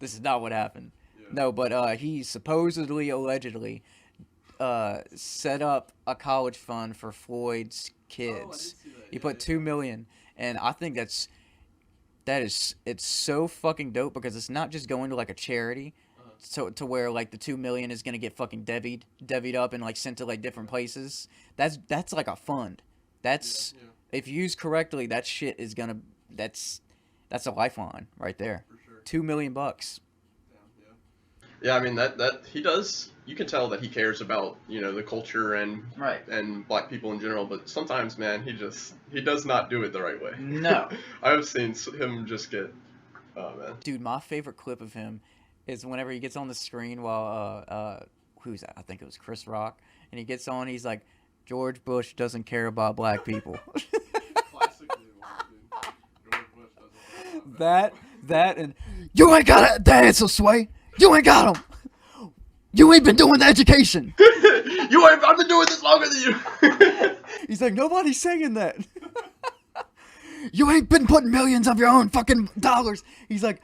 This is not what happened. Yeah. No, but he supposedly, allegedly, set up a college fund for Floyd's kids. see that. He Yeah, put $2 million, and I think it's so fucking dope because it's not just going to like a charity, so to where like the $2 million is gonna get fucking divvied up and like sent to like different places. That's like a fund. That's Yeah. if used correctly, that shit is gonna that's a lifeline right there. For sure. $2 million. Damn, yeah. Yeah, I mean that he does. You can tell that he cares about the culture and Right. and black people in general. But sometimes, man, he does not do it the right way. No. I've seen him just get. Oh man. Dude, my favorite clip of him is whenever he gets on the screen while who's that? I think it was Chris Rock, and he gets on. He's like, "George Bush doesn't care about black people." Classically, dude. George Bush doesn't care about that and you ain't got the answer, Sway. You ain't got them. You ain't been doing the education. I've been doing this longer than you. He's like, nobody's saying that. You ain't been putting millions of your own fucking dollars. He's like,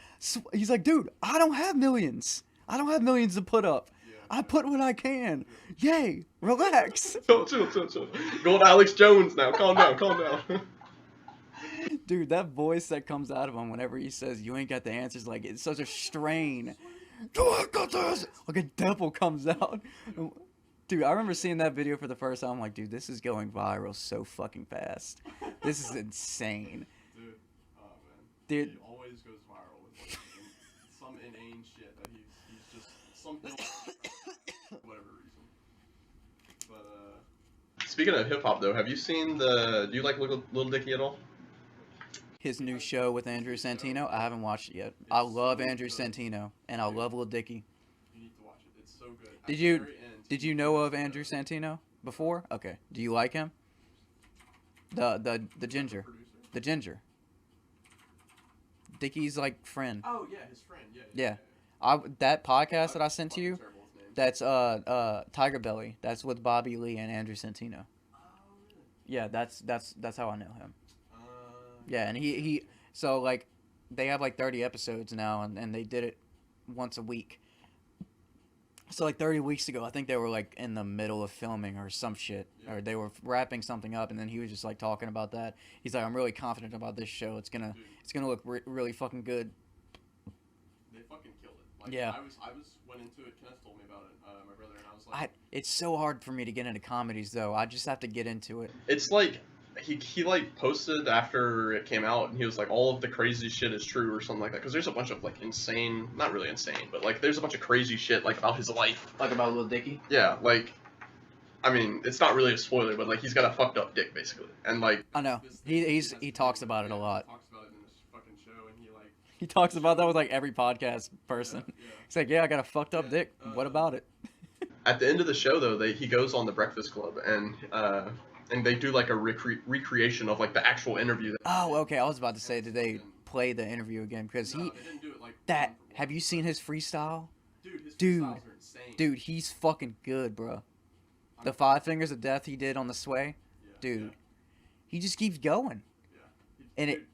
dude, I don't have millions. I don't have millions to put up. Yeah. I put what I can. Yay, relax. Chill. Go to Alex Jones now. Calm down. Dude, that voice that comes out of him whenever he says you ain't got the answers, like it's such a strain. You ain't got the answers. Like a devil comes out. Dude, I remember seeing that video for the first time. I'm like, dude, this is going viral so fucking fast. This is insane. Dude, oh man. Dude. He always goes viral with like, some inane shit that he's just some whatever reason. But speaking of hip hop though, have you seen do you like Lil Dicky at all? His new show with Andrew Santino, I haven't watched it yet. I love Andrew Santino, and I love Lil Dicky. You need to watch it. It's so good. Did you know of Andrew Santino before? Okay. Do you like him? The ginger. Producer? The ginger. Dicky's like friend. Oh yeah, his friend. Yeah. That podcast that I sent to you, that's Tiger Belly. That's with Bobby Lee and Andrew Santino. Oh really? Yeah, that's how I know him. Yeah, and he so like they have like 30 episodes now, and they did it once a week. So like 30 weeks ago, I think they were like in the middle of filming or some shit, or they were wrapping something up, and then he was just like talking about that. He's like, I'm really confident about this show. It's gonna look really fucking good. They fucking killed it. Like, Yeah. I went into it. Kenneth told me about it. My brother, and I was like, It's so hard for me to get into comedies though. I just have to get into it. it's like. He like posted after it came out and he was like all of the crazy shit is true or something like that because there's a bunch of like insane, not really insane, but like there's a bunch of crazy shit like about his life. Like about Lil Dicky? Yeah, like I mean it's not really a spoiler, but like he's got a fucked up dick basically, and like I know he talks about it a lot. He talks about it in this fucking show, and He talks about that with like every podcast person. Yeah. He's like, yeah, I got a fucked up dick. What about it? At the end of the show though, he goes on the Breakfast Club and they do like a recreation of like the actual interview. Oh, okay. I was about to say, did they play the interview again? Because No, they didn't do it like that Have you seen his freestyle? Dude, his Dude. freestyles are insane. Dude, he's fucking good, bro. The 5 Fingers of Death he did on the Sway, Yeah, dude. yeah, He just keeps going, yeah. and Dude,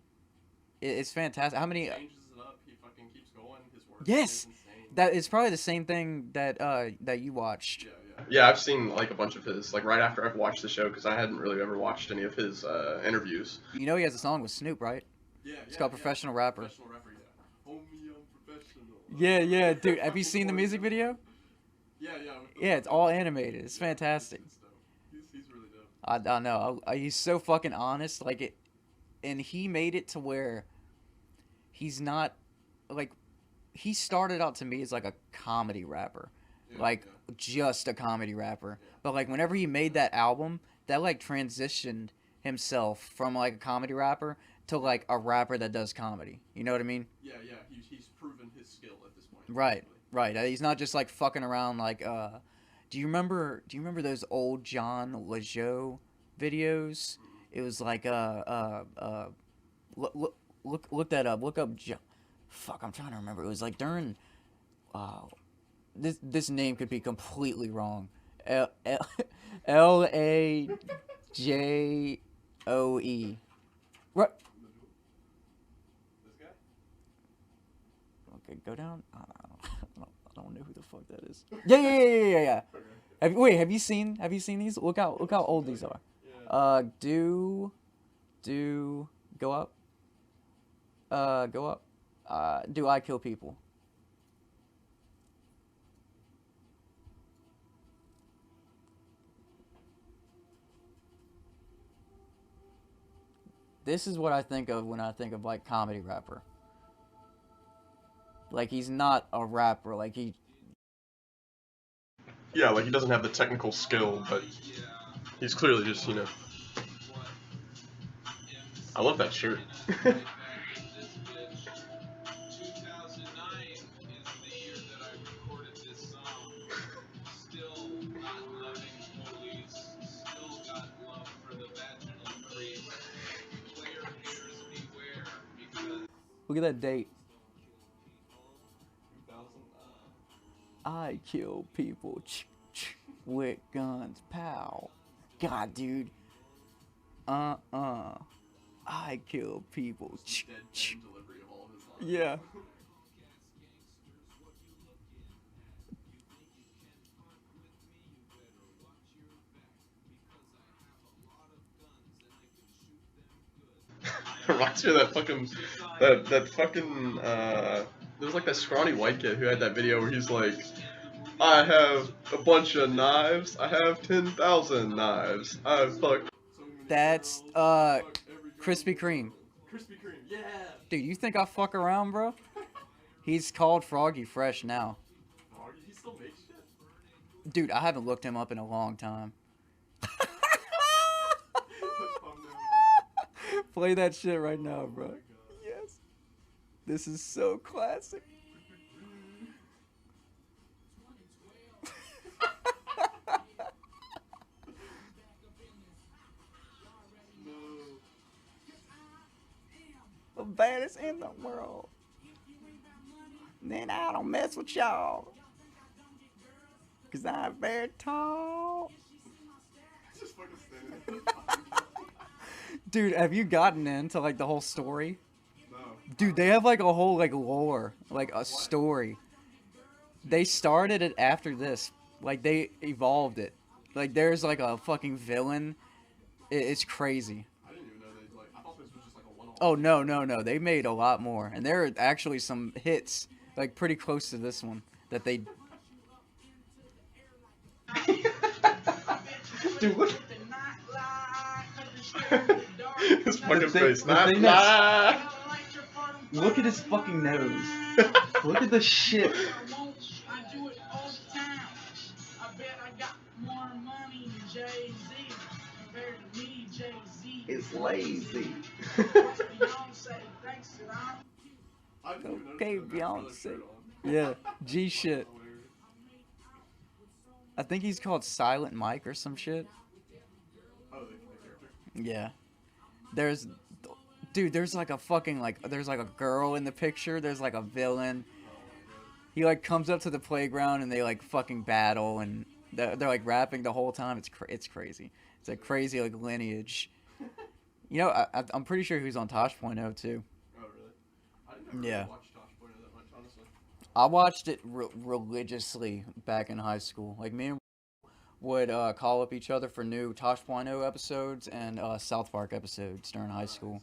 it's fantastic. How he many? changes it up. He fucking keeps going. His work Yes! is insane. That is probably the same thing that you watched. Yeah, yeah. Yeah, I've seen like a bunch of his, like right after I've watched the show, because I hadn't really ever watched any of his interviews. You know he has a song with Snoop, right? Yeah, It's called Professional Rapper. Professional rapper, yeah. Homie, I'm professional. Yeah, yeah, dude. Have you seen the music video? Yeah, yeah. with the Yeah, it's fucking- all animated. It's fantastic. It's dope. He's really dope. I know. He's so fucking honest. Like it, and he made it to where he's not like he started out to me as like a comedy rapper, Yeah, like yeah. just a comedy rapper. But like whenever he made that album, that like transitioned himself from like a comedy rapper to like a rapper that does comedy. You know what I mean? Yeah, yeah. He's proven his skill at this point. Right. basically. Right. He's not just like fucking around like do you remember those old John Lajoie videos? It was like look that up. Look up fuck, I'm trying to remember. It was like during this name could be completely wrong. Lajoie. Right. This guy? Okay, go down. I don't know who the fuck that is. Yeah. Okay. Have you seen these? Look how old these are. Yeah. Do go up. Go up. Do I kill people? This is what I think of when I think of like comedy rapper. Like he's not a rapper. Like Yeah, like he doesn't have the technical skill, but he's clearly just, you know. I love that shirt. look at that date. I kill people with guns. Pow. God, dude. I kill people. Dead delivery of all of his lines. Yeah. Reminds me of that fucking there was like that scrawny white kid who had that video where he's like, I have a bunch of knives, I have 10,000 knives, I fuck. That's Krispy Kreme. Krispy Kreme, yeah. Dude, you think I fuck around, bro? He's called Froggy Fresh now. He still makes shit. Dude, I haven't looked him up in a long time. Play that shit right now, bro. Yes. This is so classic. The baddest in the world. Then I don't mess with y'all. Cause I'm very tall. Just fucking standing. Dude, have you gotten into like the whole story? No. Dude, they have like a whole like lore, like a story. They started it after this. Like they evolved it. Like there's like a fucking villain. It's crazy. I didn't even know they like. I thought this was just like a one-off. Oh no. They made a lot more. And there are actually some hits like pretty close to this one that they Dude, look. His fucking face. the thing look at his fucking nose. Look at the shit. I do it all the time. I bet I got more money than Jay-Z. Compared to me, Jay-Z. It's lazy. Beyonce thinks that I'm Okay, Beyonce. Yeah, G shit. I think he's called Silent Mike or some shit. Oh, the character. Yeah. Dude, there's like a fucking, like, there's like a girl in the picture. There's like a villain. he like comes up to the playground and they like fucking battle and they're like rapping the whole time. It's crazy. It's a crazy like lineage. You know, I'm pretty sure he was on Tosh.0 too. Oh really? I didn't Yeah. really watch Tosh.0 that much, honestly. I watched it religiously back in high school. Like me and would call up each other for new Tosh.0 episodes and South Park episodes during high school.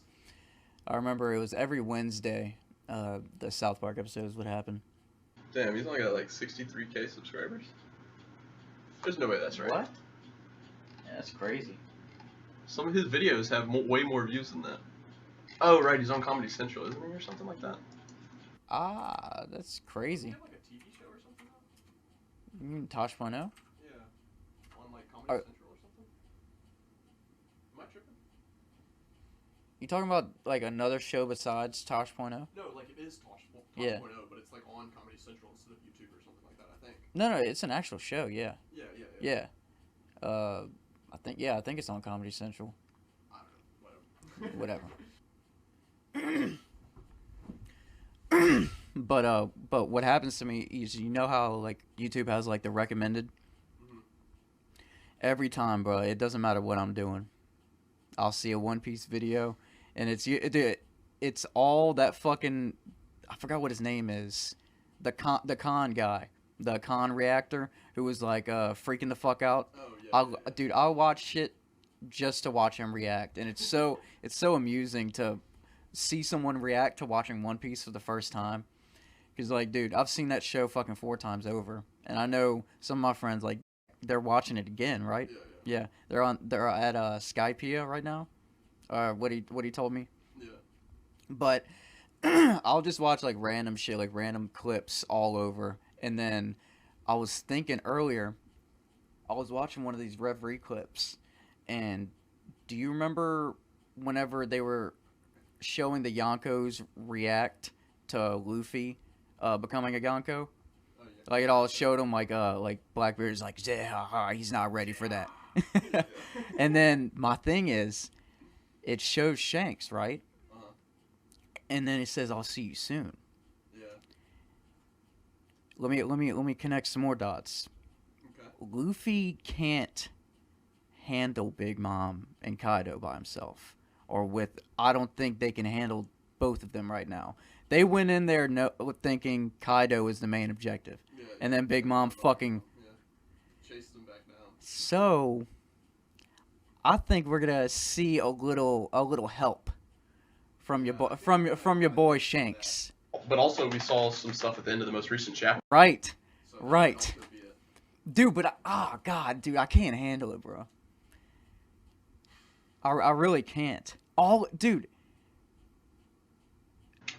I remember it was every Wednesday the South Park episodes would happen. Damn, he's only got like 63K subscribers. There's no way that's right. What? Yeah, that's crazy. Some of his videos have way more views than that. Oh right, he's on Comedy Central, isn't he, or something like that? Ah, that's crazy. Doesn't he have like a TV show or something now? You mean Tosh.0? Yeah. On like Comedy Are- Central or something? Am I tripping? You talking about like another show besides Tosh.0? No, like it is Tosh.0, Yeah. but it's like on Comedy Central instead of YouTube or something like that, I think. No, it's an actual show. Yeah. Yeah. I think it's on Comedy Central. I don't know. Whatever. Whatever. But what happens to me is, you know how like YouTube has like the recommended. Mhm. Every time, bro, it doesn't matter what I'm doing, I'll see a One Piece video, and it's all that fucking, I forgot what his name is, the con guy, the con reactor who was like freaking the fuck out. Oh yeah. Dude, I'll watch shit just to watch him react, and it's so amusing to see someone react to watching One Piece for the first time. Cause like, dude, I've seen that show fucking 4 times over, and I know some of my friends like they're watching it again, right? Yeah. Yeah, they're at Skypea right now. What he told me. Yeah. But I'll just watch like random shit, like random clips all over, and then I was thinking earlier, I was watching one of these Reverie clips, and do you remember whenever they were showing the Yonkos react to Luffy becoming a Yonko? Oh, yeah. Like it all showed him like Blackbeard's like, yeah, he's not ready for that. And then my thing is, it shows Shanks, right? Uh-huh. And then it says, "I'll see you soon." Yeah. Let me connect some more dots. Okay. Luffy can't handle Big Mom and Kaido by himself, or with. I don't think they can handle both of them right now. They went in there thinking Kaido is the main objective, Yeah, and then Big Mom fucking. Yeah. Chased them back down. So, I think we're gonna see a little help from your boy Shanks. But also, we saw some stuff at the end of the most recent chapter. Right, So that could right, also be it. dude. But God, dude, I can't handle it, bro. I really can't. Dude.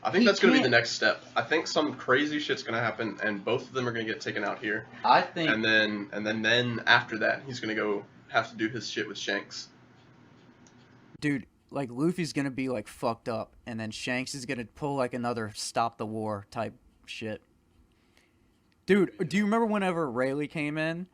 I think He that's going to be the can't- next step. I think some crazy shit's going to happen, and both of them are going to get taken out here. I think. And then after that, he's going to go have to do his shit with Shanks. Dude, like Luffy's gonna be like fucked up, and then Shanks is gonna pull like another stop the war type shit. Dude, do you remember whenever Rayleigh came in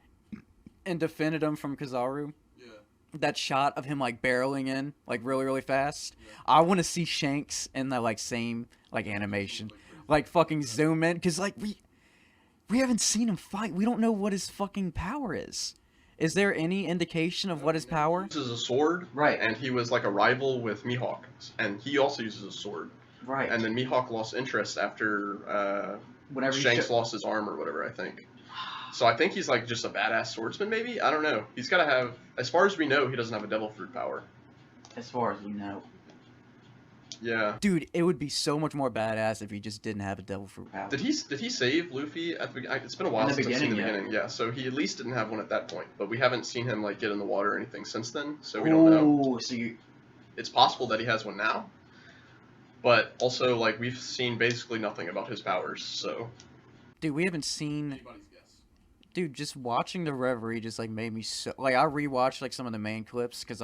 and defended him from Kizaru? Yeah. That shot of him like barreling in like really fast. I want to see Shanks in that like same like animation, like fucking zoom in, cause like we haven't seen him fight. We don't know what his fucking power is. Is there any indication of what his power? He uses a sword, Right. and he was like a rival with Mihawk, and he also uses a sword. Right. And then Mihawk lost interest after Whenever he Shanks lost his arm or whatever, I think. So I think he's like just a badass swordsman, maybe? I don't know. He's got to have, as far as we know, he doesn't have a devil fruit power. As far as we know. Yeah. Dude, it would be so much more badass if he just didn't have a devil fruit power. Did he save Luffy at the beginning? It's been a while In the since I've seen the beginning, beginning. Yeah, so he at least didn't have one at that point, but we haven't seen him like get in the water or anything since then, so we don't know. So you. It's possible that he has one now, but also like we've seen basically nothing about his powers, so. Dude, we haven't seen. Anybody's guess. Dude, just watching the Reverie just like made me so like I rewatched like some of the main clips because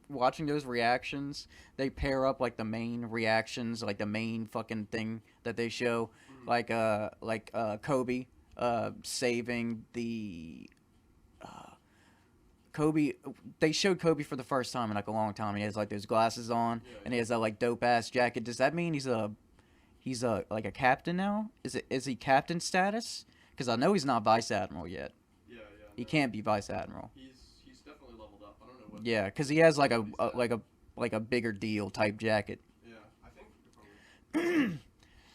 watching those reactions, they pair up like the main reactions, like the main fucking thing that they show, like Kobe saving the Kobe. They showed Kobe for the first time in like a long time. He has like those glasses on, and he has that like dope ass jacket. Does that mean he's a like a captain now. Is he captain status? Because I know he's not vice admiral yet. Yeah, yeah. He can't be vice admiral. He's definitely leveled up. I don't know what. Yeah, because he has like a bigger deal type jacket. Yeah, I think we could probably.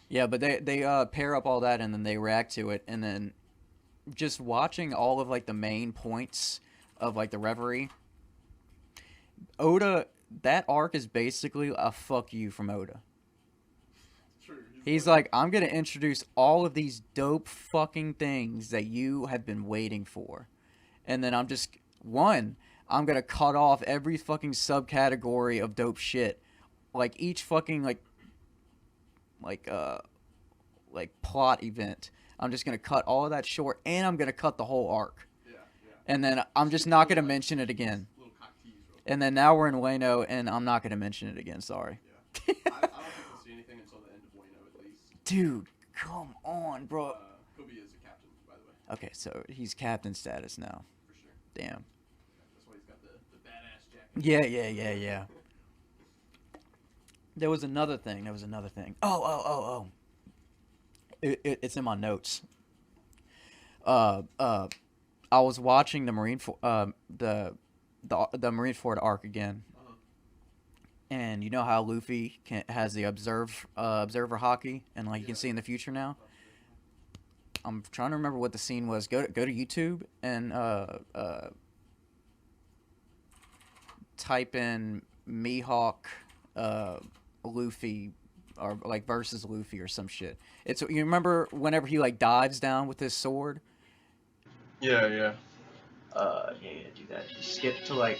Yeah, but they pair up all that and then they react to it, and then just watching all of like the main points of like the Reverie. Oda, that arc is basically a fuck you from Oda. True. He's like, I'm gonna introduce all of these dope fucking things that you have been waiting for, and then I'm gonna cut off every fucking subcategory of dope shit, like each fucking like plot event. I'm just gonna cut all of that short, and I'm gonna cut the whole arc. Yeah, yeah. And then I'm just not gonna mention it again. Little cock tease, real quick. And then now we're in Wano, and I'm not gonna mention it again. Sorry. Yeah. I don't think we'll see anything until the end of Wano, at least. Dude, come on, bro. Kobe is a captain, by the way. Okay, so he's captain status now. For sure. Damn. Yeah, that's why he's got the badass jacket. Yeah. There was another thing. Oh. It's in my notes. I was watching the the Marineford arc again, and you know how Luffy has the observer hockey, and like you can see in the future now. I'm trying to remember what the scene was. Go to YouTube and type in Mihawk Luffy or like versus Luffy or some shit. You remember whenever he like dives down with his sword? Yeah. Yeah, do that. Just skip to like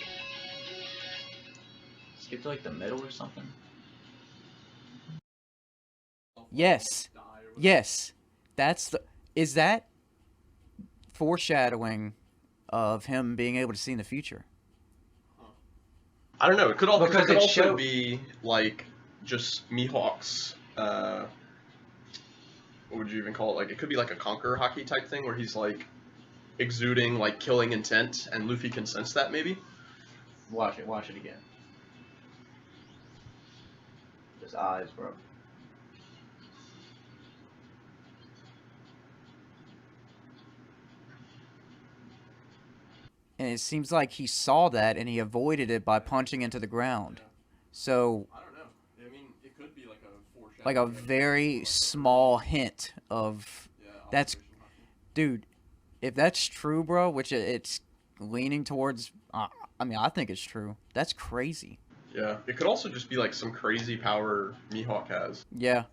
the middle or something. Yes. Is that foreshadowing of him being able to see in the future? I don't know. It could Because it it also be like just Mihawk's. What would you even call it? Like it could be like a conqueror hockey type thing where he's like exuding like killing intent, and Luffy can sense that maybe. Watch it again. Just eyes, bro. And it seems like he saw that and he avoided it by punching into the ground. So, I don't know. I mean, it could be like a foreshadowing. like a very small hint of that's, dude. If that's true, bro, which it's leaning towards, I mean, I think it's true. That's crazy. Yeah, it could also just be like some crazy power Mihawk has. Yeah.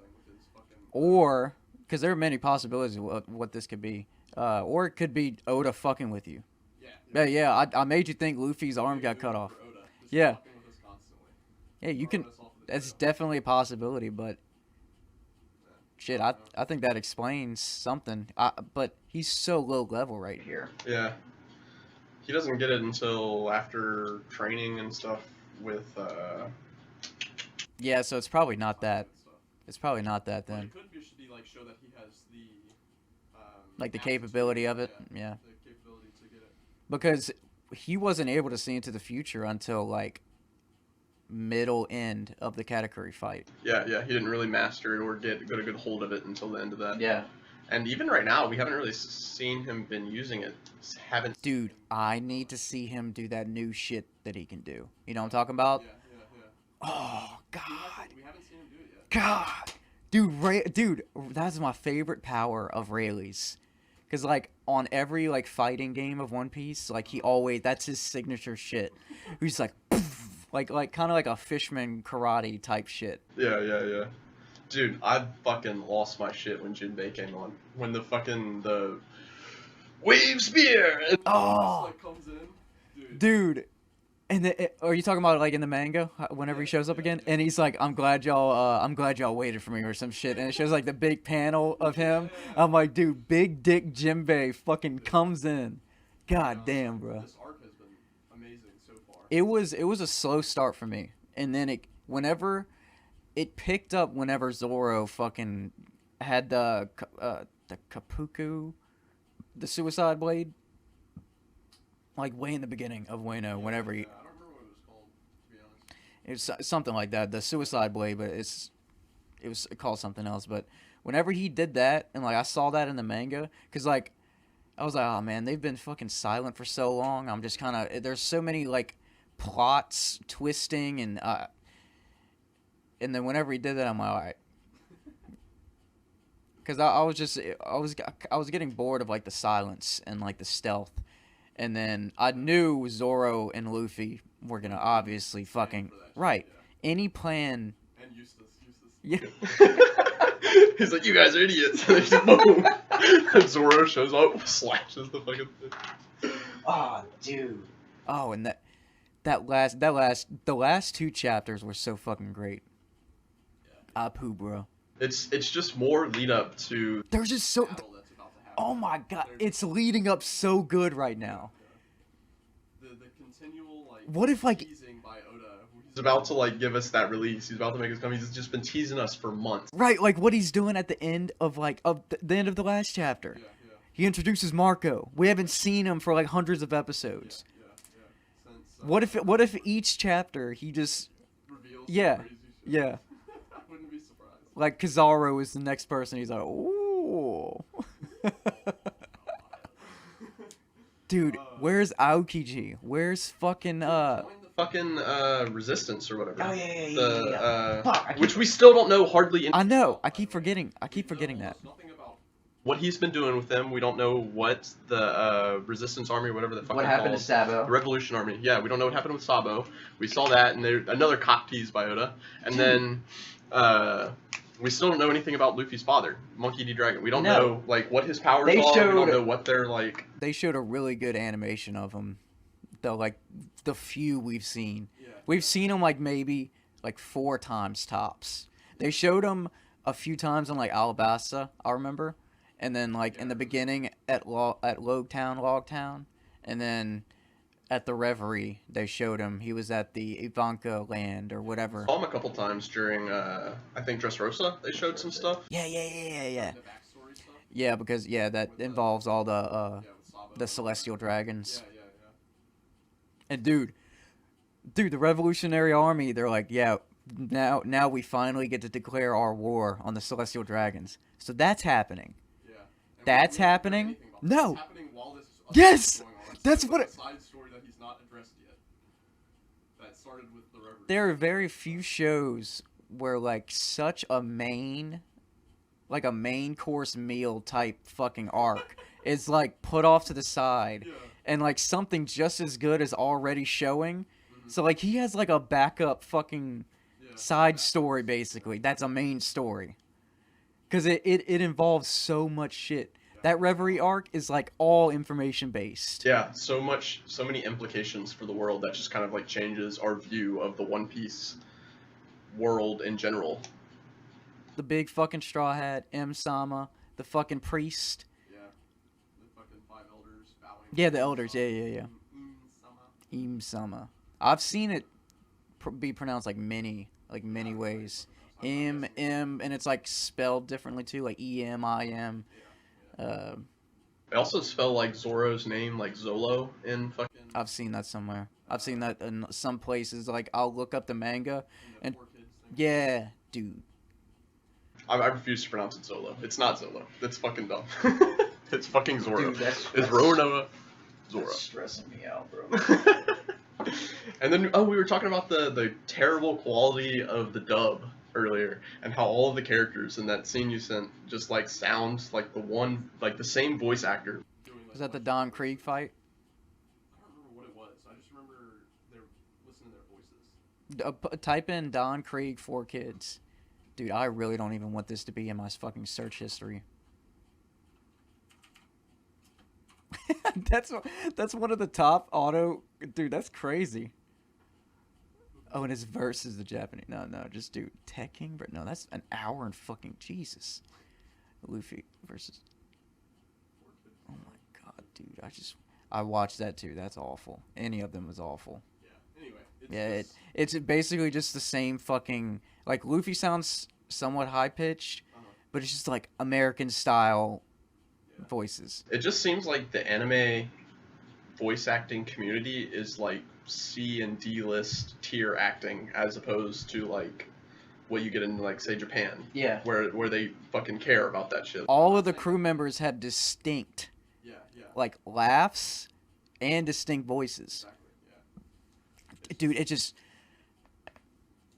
Or, because there are many possibilities of what this could be. Or it could be Oda fucking with you. Yeah, I made you think Luffy's arm got cut off. Yeah. Yeah, you can. That's definitely a possibility, but shit, I think that explains something. But he's so low level right here. Yeah. He doesn't get it until after training and stuff with. Yeah, so it's probably not that. It's probably not that then. It could just be like show that he has the. Like the capability of it. Yeah. The capability to get it. Because he wasn't able to see into the future until like middle end of the Katakuri fight. Yeah, he didn't really master it or get a good hold of it until the end of that. Yeah. And even right now, we haven't really seen him been using it. Dude, I need to see him do that new shit that he can do. You know what I'm talking about? Yeah. Oh God. We haven't seen him do it yet. God. Dude, that's my favorite power of Rayleigh's. Cause like on every like fighting game of One Piece, like that's his signature shit. He's like, poof, like kind of like a Fishman karate type shit. Yeah. Dude, I fucking lost my shit when Jinbei came on. When the wave spear like comes in. Dude. And are you talking about like in the manga whenever he shows up again? And he's like, I'm glad y'all waited for me or some shit. And it shows like the big panel of him. I'm like, dude, big dick Jinbei fucking comes in. God damn, bro. This arc has been amazing so far. It was a slow start for me, and then it picked up whenever Zoro fucking had the Kapuku, the suicide blade. Like way in the beginning of Wano, whenever he. I don't remember what it was called, to be honest. It's something like that, the suicide blade, but it was called something else. But whenever he did that, and like I saw that in the manga, because like I was like, oh man, they've been fucking silent for so long. I'm just kind of there's so many like plots twisting and then whenever he did that, I'm like, all right. Because I was getting bored of like the silence and like the stealth, and then I knew Zoro and Luffy were gonna obviously fucking right. Any plan? And Eustace. Yeah. He's like, you guys are idiots. And then boom. And Zoro shows up, slashes the fucking thing. Oh, dude. Oh, and the last 2 chapters were so fucking great. Apu, bro. It's just more lead up to. There's just so. battle that's about to happen. Oh my god, it's leading up so good right now. The continual like. What if like? Teasing by Oda. He's about to like give us that release. He's about to make us come. He's just been teasing us for months. Right, like what he's doing at the end of like the end of the last chapter. Yeah. He introduces Marco. We haven't seen him for like hundreds of episodes. Yeah. Since, What if each chapter he just reveals yeah, some crazy shit. yeah. I wouldn't be surprised. Like Kizaru is the next person. He's like, ooh. Dude, where's Aokiji? Where's fucking Join the fucking resistance or whatever. Oh, yeah. The Fuck, I which we still don't know hardly. I know. I keep forgetting that. Nothing about what he's been doing with them. We don't know what the resistance army, whatever the fuck. What happened to Sabo? The Revolution Army. Yeah, we don't know what happened with Sabo. We saw that, and there another cock tease by Oda, and then we still don't know anything about Luffy's father, Monkey D. Dragon. We don't know like what his powers They are. showed- We don't know what they're like. They showed a really good animation of him. The few we've seen. Yeah. We've seen him like maybe like 4 times tops. They showed him a few times on like Alabasta, I remember. And then like in the beginning at Logtown, and then at the Reverie they showed him. He was at the Ivanka land or whatever. Saw him a couple times during I think Dressrosa. They showed some stuff. Yeah. The backstory stuff. Yeah, because that With the- involves all the Yeah, with Sabo. the celestial dragons. Yeah. And dude, the Revolutionary Army, they're like, yeah, now we finally get to declare our war on the celestial dragons. So that's happening. Yeah. And That's we haven't heard happening? anything about No. It's happening while this Yes! is going on. It's That's like what a it- side story that he's not addressed yet. That started with the Reverie. There are very few shows where like such a main course meal type fucking arc is like put off to the side. Yeah. And like something just as good is already showing. So like he has like a backup fucking Yeah. side story basically. That's a main story. Cause it involves so much shit. That Reverie arc is like all information based. Yeah, so many implications for the world that just kind of like changes our view of the One Piece world in general. The big fucking straw hat, M Sama, the fucking priest. Yeah. The fucking 5 elders bowing. Yeah, the elders. Yeah. Sama. Im Sama. I've seen it be pronounced like many ways. M, and it's like spelled differently too, like EMIM. They also spell like Zoro's name like Zolo in fucking. I've seen that somewhere. I've seen that in some places. Like I'll look up the manga, and yeah, dude. I refuse to pronounce it Zolo. It's not Zolo. That's fucking dumb. It's fucking Zoro. Dude, it's that's Roanoa Zoro. That's stressing me out, bro. And then we were talking about the terrible quality of the dub earlier, and how all of the characters in that scene you sent just like sound like the same voice actor. Was that the Don Krieg fight? I don't remember what it was. I just remember listening to their voices. Type in Don Krieg 4 kids. Dude, I really don't even want this to be in my fucking search history. That's one of the top auto. Dude, that's crazy. Oh, and his verse is the Japanese. No, just do Tekking. But no, that's an hour and fucking Jesus. Luffy versus. Oh my god, dude! I watched that too. That's awful. Any of them was awful. Yeah. Anyway. It's basically just the same fucking like Luffy sounds somewhat high pitched, but it's just like American style voices. It just seems like the anime voice acting community is like C and D list tier acting as opposed to like what you get in like say Japan, Yeah. where they fucking care about that shit. All of the crew members have distinct, Yeah. like, laughs and distinct voices. Exactly. Yeah. Dude, it just...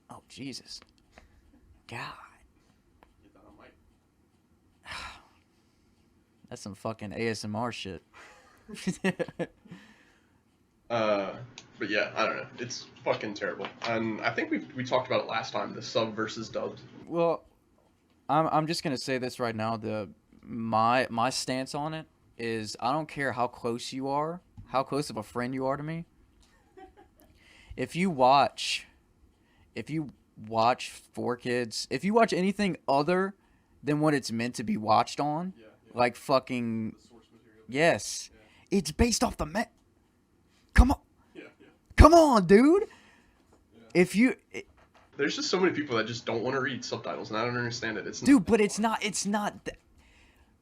Oh, Jesus. God. Get that on mic. That's some fucking ASMR shit. But yeah, I don't know. It's fucking terrible. And I think we talked about it last time, the sub versus dubbed. Well, I'm just gonna say this right now. My stance on it is I don't care how close you are, how close of a friend you are to me. If you watch 4Kids, if you watch anything other than what it's meant to be watched on, like fucking The source material. yes, Yeah. it's based off the Come on, Yeah. come on, dude. Yeah. If you There's just so many people that just don't want to read subtitles, and I don't understand it. It's Dude, but it's not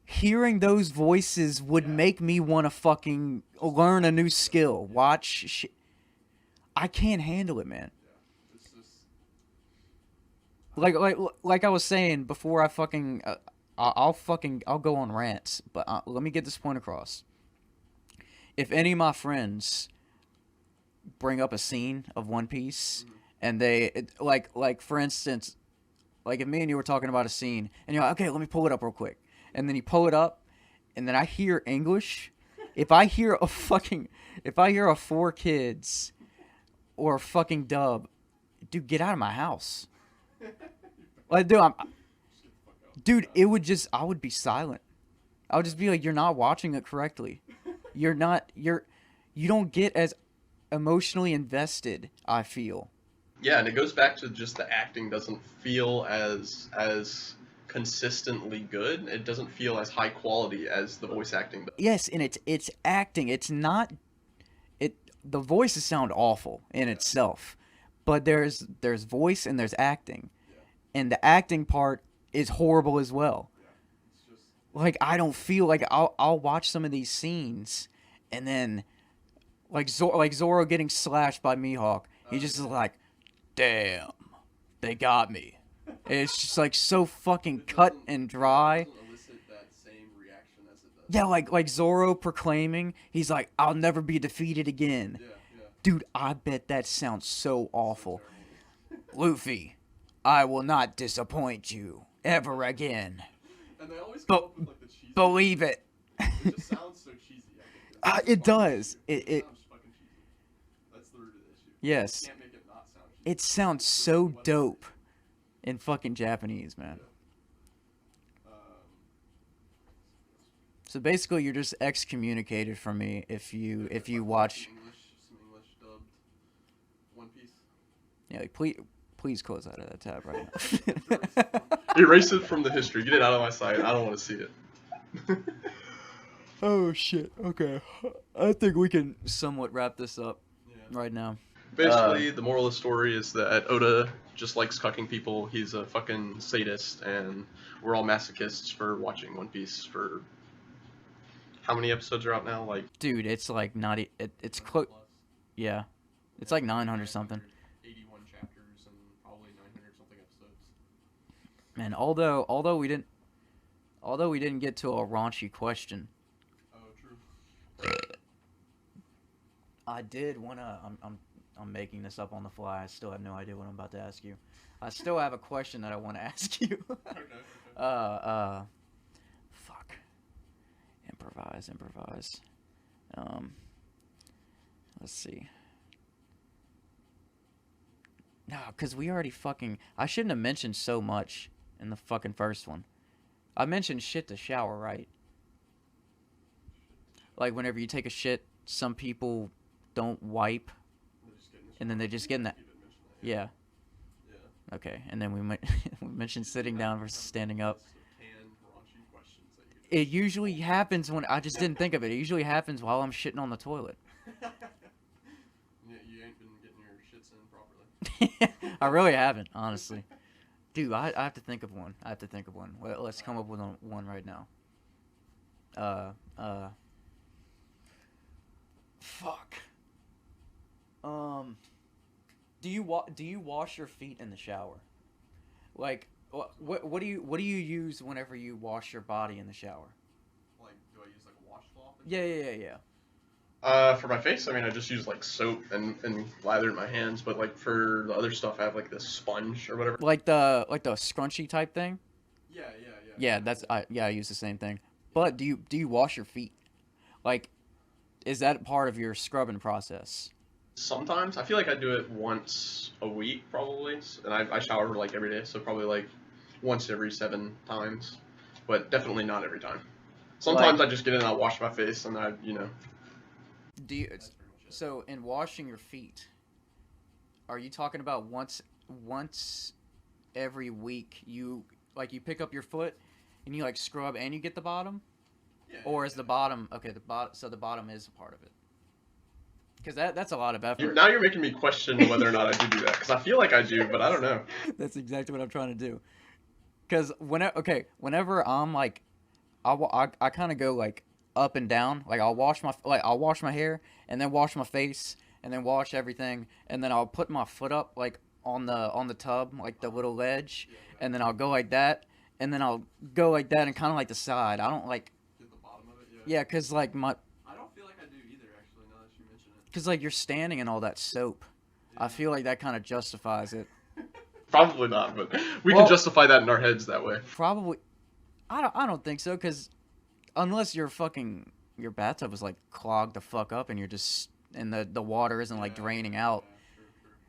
hearing those voices would make me want to fucking learn a new skill. Watch I can't handle it, man. It's just, Like I was saying before, I'll go on rants, but let me get this point across. If any of my friends bring up a scene of One Piece and like for instance, like if me and you were talking about a scene and you're like, okay, let me pull it up real quick, and then you pull it up, and then I hear English. If I hear a 4Kids or a fucking dub, dude, get out of my house. Like, dude, I would be silent. I would just be like, you're not watching it correctly. You don't get as emotionally invested, I feel. yeah, and it goes back to just the acting doesn't feel as consistently good. It doesn't feel as high quality as the voice acting does. Yes, and it's acting. It's not the voices sound awful in itself, but there's voice and there's acting. And the acting part is horrible as well. Like, I don't feel like I'll watch some of these scenes, and then like Zoro getting slashed by Mihawk, he just is like, damn, they got me. And it's just like so fucking cut and dry. Yeah, like Zoro proclaiming, he's like, I'll never be defeated again. Dude, I bet that sounds so awful. Luffy, I will not disappoint you ever again. And they always But come up with like the cheesy. believe it. It just sounds so cheesy. I think. It does. It sounds fucking cheesy. That's the root of the issue. yes. You can't make it not sound cheesy. It sounds so dope in fucking Japanese, man. So basically, you're just excommunicated from me if you watch. Some English dubbed One Piece. Yeah, like, please close out of that tab right now. Erase it from the history. Get it out of my sight. I don't want to see it. Oh shit. Okay, I think we can somewhat wrap this up right now. Basically, the moral of the story is that Oda just likes cucking people. He's a fucking sadist, and we're all masochists for watching One Piece for... How many episodes are out now? Like, Dude, it's like not. It's close. Yeah, it's like 900 something. 81 chapters and probably 900 something episodes. Man, although we didn't get to a raunchy question, Oh, true. I did wanna. I'm making this up on the fly. I still have no idea what I'm about to ask you. I still have a question that I want to ask you. Okay. Fuck. Improvise. Let's see. No, because we already fucking... I shouldn't have mentioned so much in the fucking first one. I mentioned shit to shower, right? Like, whenever you take a shit, some people don't wipe, and then they just get in that... Yeah. Okay, and then we mentioned sitting down versus standing up. It usually happens when... I just didn't think of it. It usually happens while I'm shitting on the toilet. Yeah, you ain't been getting your shits in properly. I really haven't, honestly. Dude, I have to think of one. Let's come up with one right now. Fuck. Do you wash your feet in the shower? Like, what do you use whenever you wash your body in the shower? Like, do I use like a washcloth? Yeah. For my face, I mean, I just use like soap and lather in my hands. But like for the other stuff, I have like this sponge or whatever. Like the scrunchy type thing. Yeah. Yeah, I use the same thing. But do you wash your feet? Like, is that part of your scrubbing process? Sometimes I feel like I do it once a week probably, and I shower like every day, so probably like once every 7 times, but definitely not every time. Sometimes I just get in and I wash my face and I Do you? So in washing your feet, are you talking about once every week you pick up your foot and you like scrub and you get the bottom? Or is the bottom okay? So the bottom is a part of it. Because that's a lot of effort. Now you're making me question whether or not I do that. Because I feel like I do, but I don't know. That's exactly what I'm trying to do. Because whenever I'm like, I kind of go like up and down. Like I'll wash my hair and then wash my face and then wash everything and then I'll put my foot up like on the tub, like the little ledge, and then I'll go like that and then I'll go like that and kind of like the side. I don't like. Get the bottom of it. Yeah, because like my. I don't feel like I do either, actually, now that you mention it. Because, like, you're standing in all that soap. Yeah. I feel like that kind of justifies it. Probably not, but we can justify that in our heads that way. Probably. I don't think so, because unless your bathtub is, like, clogged the fuck up and you're just... And the water isn't, like, draining out.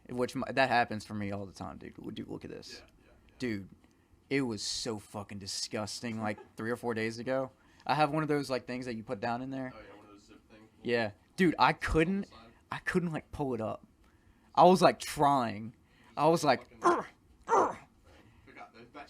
True. Which, that happens for me all the time, dude. Look at this. Dude, it was so fucking disgusting, like, 3 or 4 days ago. I have one of those, like, things that you put down in there. Oh, yeah, one of those zip things. Yeah. Dude, I couldn't, like, pull it up. I was, like, trying. I was like, that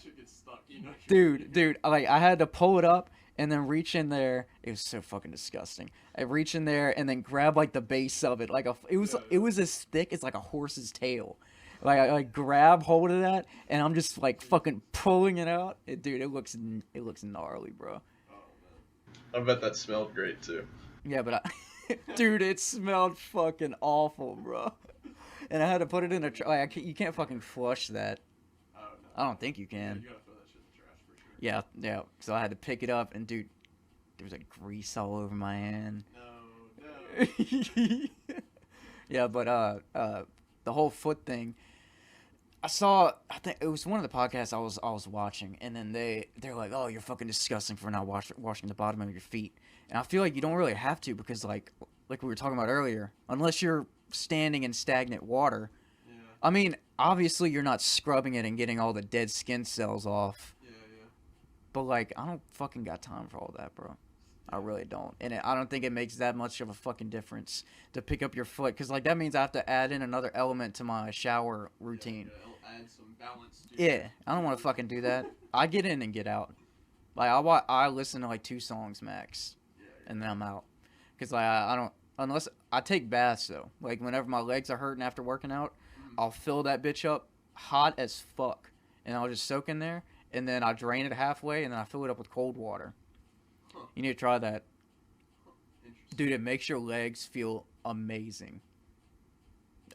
shit gets stuck, you know? Dude, like, I had to pull it up and then reach in there. It was so fucking disgusting. I reach in there and then grab, like, the base of it. Like, it was as thick as, like, a horse's tail. Like, I like grab hold of that and I'm just, like, fucking pulling it out. Dude, it looks gnarly, bro. I bet that smelled great, too. Yeah, but dude, it smelled fucking awful, bro. And I had to put it in a like, you can't fucking flush that. Oh, no. I don't think you can. Yeah, you gotta throw that shit in the trash for sure. Yeah. So I had to pick it up, and dude, there was like grease all over my hand. No. Yeah, but the whole foot thing. I think it was one of the podcasts I was watching, and then they're like, "Oh, you're fucking disgusting for not washing the bottom of your feet." And I feel like you don't really have to because like we were talking about earlier, unless you're standing in stagnant water. Yeah. I mean, obviously you're not scrubbing it and getting all the dead skin cells off. Yeah. But like, I don't fucking got time for all that, bro. I really don't. And I don't think it makes that much of a fucking difference to pick up your foot. Because, like, that means I have to add in another element to my shower routine. Yeah, it'll add some balance to Yeah, I don't want to fucking do that. I get in and get out. Like, I listen to, like, 2 songs max. And then I'm out. Because, like, I don't... Unless... I take baths, though. Like, whenever my legs are hurting after working out, I'll fill that bitch up hot as fuck. And I'll just soak in there. And then I drain it halfway. And then I fill it up with cold water. You need to try that. Dude, it makes your legs feel amazing.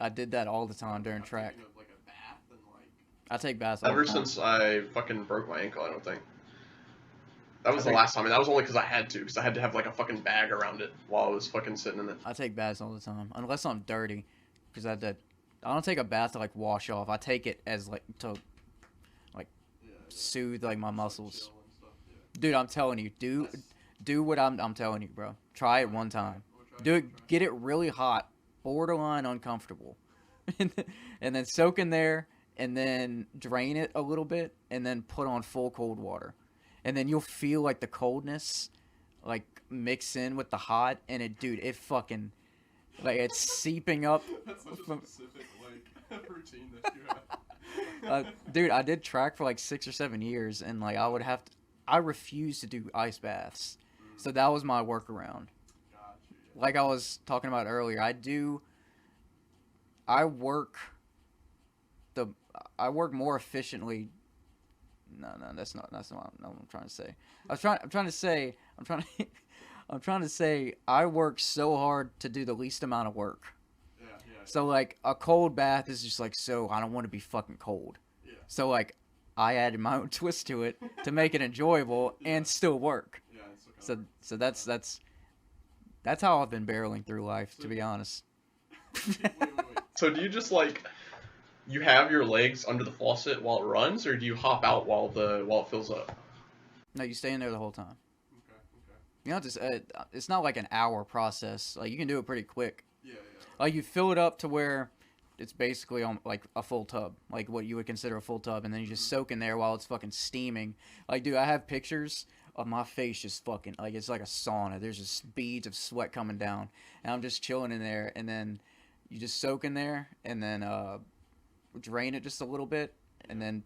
I did that all the time during track. Like a bath and like... I take baths all Ever the time. since I fucking broke my ankle, I don't think. That was the last time, and that was only because I had to, because I had to have like a fucking bag around it while I was fucking sitting in it. I take baths all the time, unless I'm dirty, because I don't take a bath to like wash off. I take it as like to like soothe like my muscles. Dude, I'm telling you, do what I'm telling you, bro. Try it one time. Do it. Get it really hot, borderline uncomfortable, and then soak in there, and then drain it a little bit, and then put on full cold water, and then you'll feel like the coldness, like mix in with the hot, and it fucking, like it's seeping up. That's such a specific like routine that you have. Dude, I did track for like 6 or 7 years, and like I refuse to do ice baths. So that was my workaround. Like I was talking about earlier, I work more efficiently. No, that's not what I'm trying to say. I'm trying to say I work so hard to do the least amount of work. So like a cold bath is just like, so I don't want to be fucking cold. Yeah. So like I added my own twist to it to make it enjoyable and still work. Yeah, it's okay. So that's how I've been barreling through life, to be honest. wait. So do you just like you have your legs under the faucet while it runs, or do you hop out while it fills up? No, you stay in there the whole time. Okay. You know, it's not like an hour process. Like you can do it pretty quick. Yeah. Like you fill it up to where it's basically on like a full tub, like what you would consider a full tub, and then you just soak in there while it's fucking steaming. Like, dude, I have pictures of my face just fucking like it's like a sauna. There's just beads of sweat coming down, and I'm just chilling in there, and then you just soak in there, and then drain it just a little bit, and then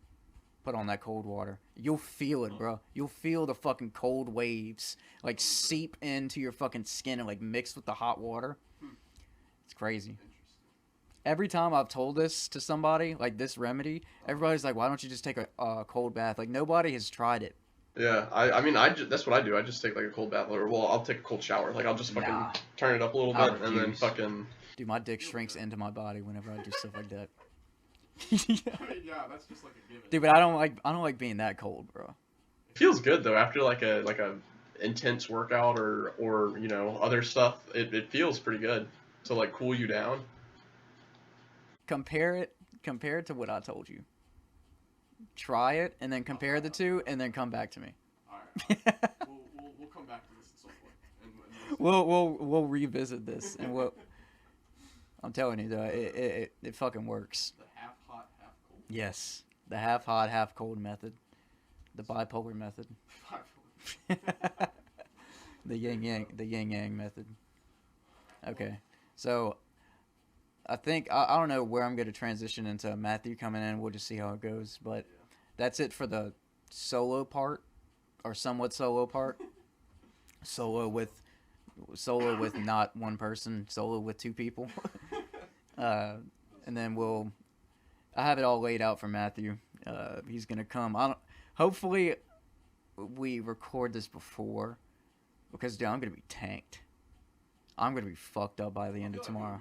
put on that cold water. You'll feel it, bro. You'll feel the fucking cold waves like seep into your fucking skin and like mix with the hot water. It's crazy. Every time I've told this to somebody, like this remedy, everybody's like, why don't you just take a cold bath? Like, nobody has tried it. Yeah, I mean, that's what I do. I just take like a cold bath, or well, I'll take a cold shower. Like, I'll just fucking turn it up a little I bit and then refuse. fucking. Dude, my dick shrinks into my body whenever I do stuff like that. Yeah, that's just like a given. Dude, but I don't like being that cold, bro. It feels good though after like a intense workout or you know other stuff. It feels pretty good to like cool you down. Compare it to what I told you. Try it and then compare the two and then come back to me. Alright. we'll come back to this at some point. We'll revisit this and I'm telling you though, it fucking works. The half hot, half cold. Yes, the half hot, half cold method, the bipolar method, the yin yang method. Okay, so I think I don't know where I'm gonna transition into Matthew coming in. We'll just see how it goes, but that's it for the solo part, or somewhat solo part. Solo with not one person, solo with two people. And then I have it all laid out for Matthew. He's gonna come. Hopefully we record this before, because dude, I'm gonna be tanked. I'm gonna be fucked up by the end of tomorrow.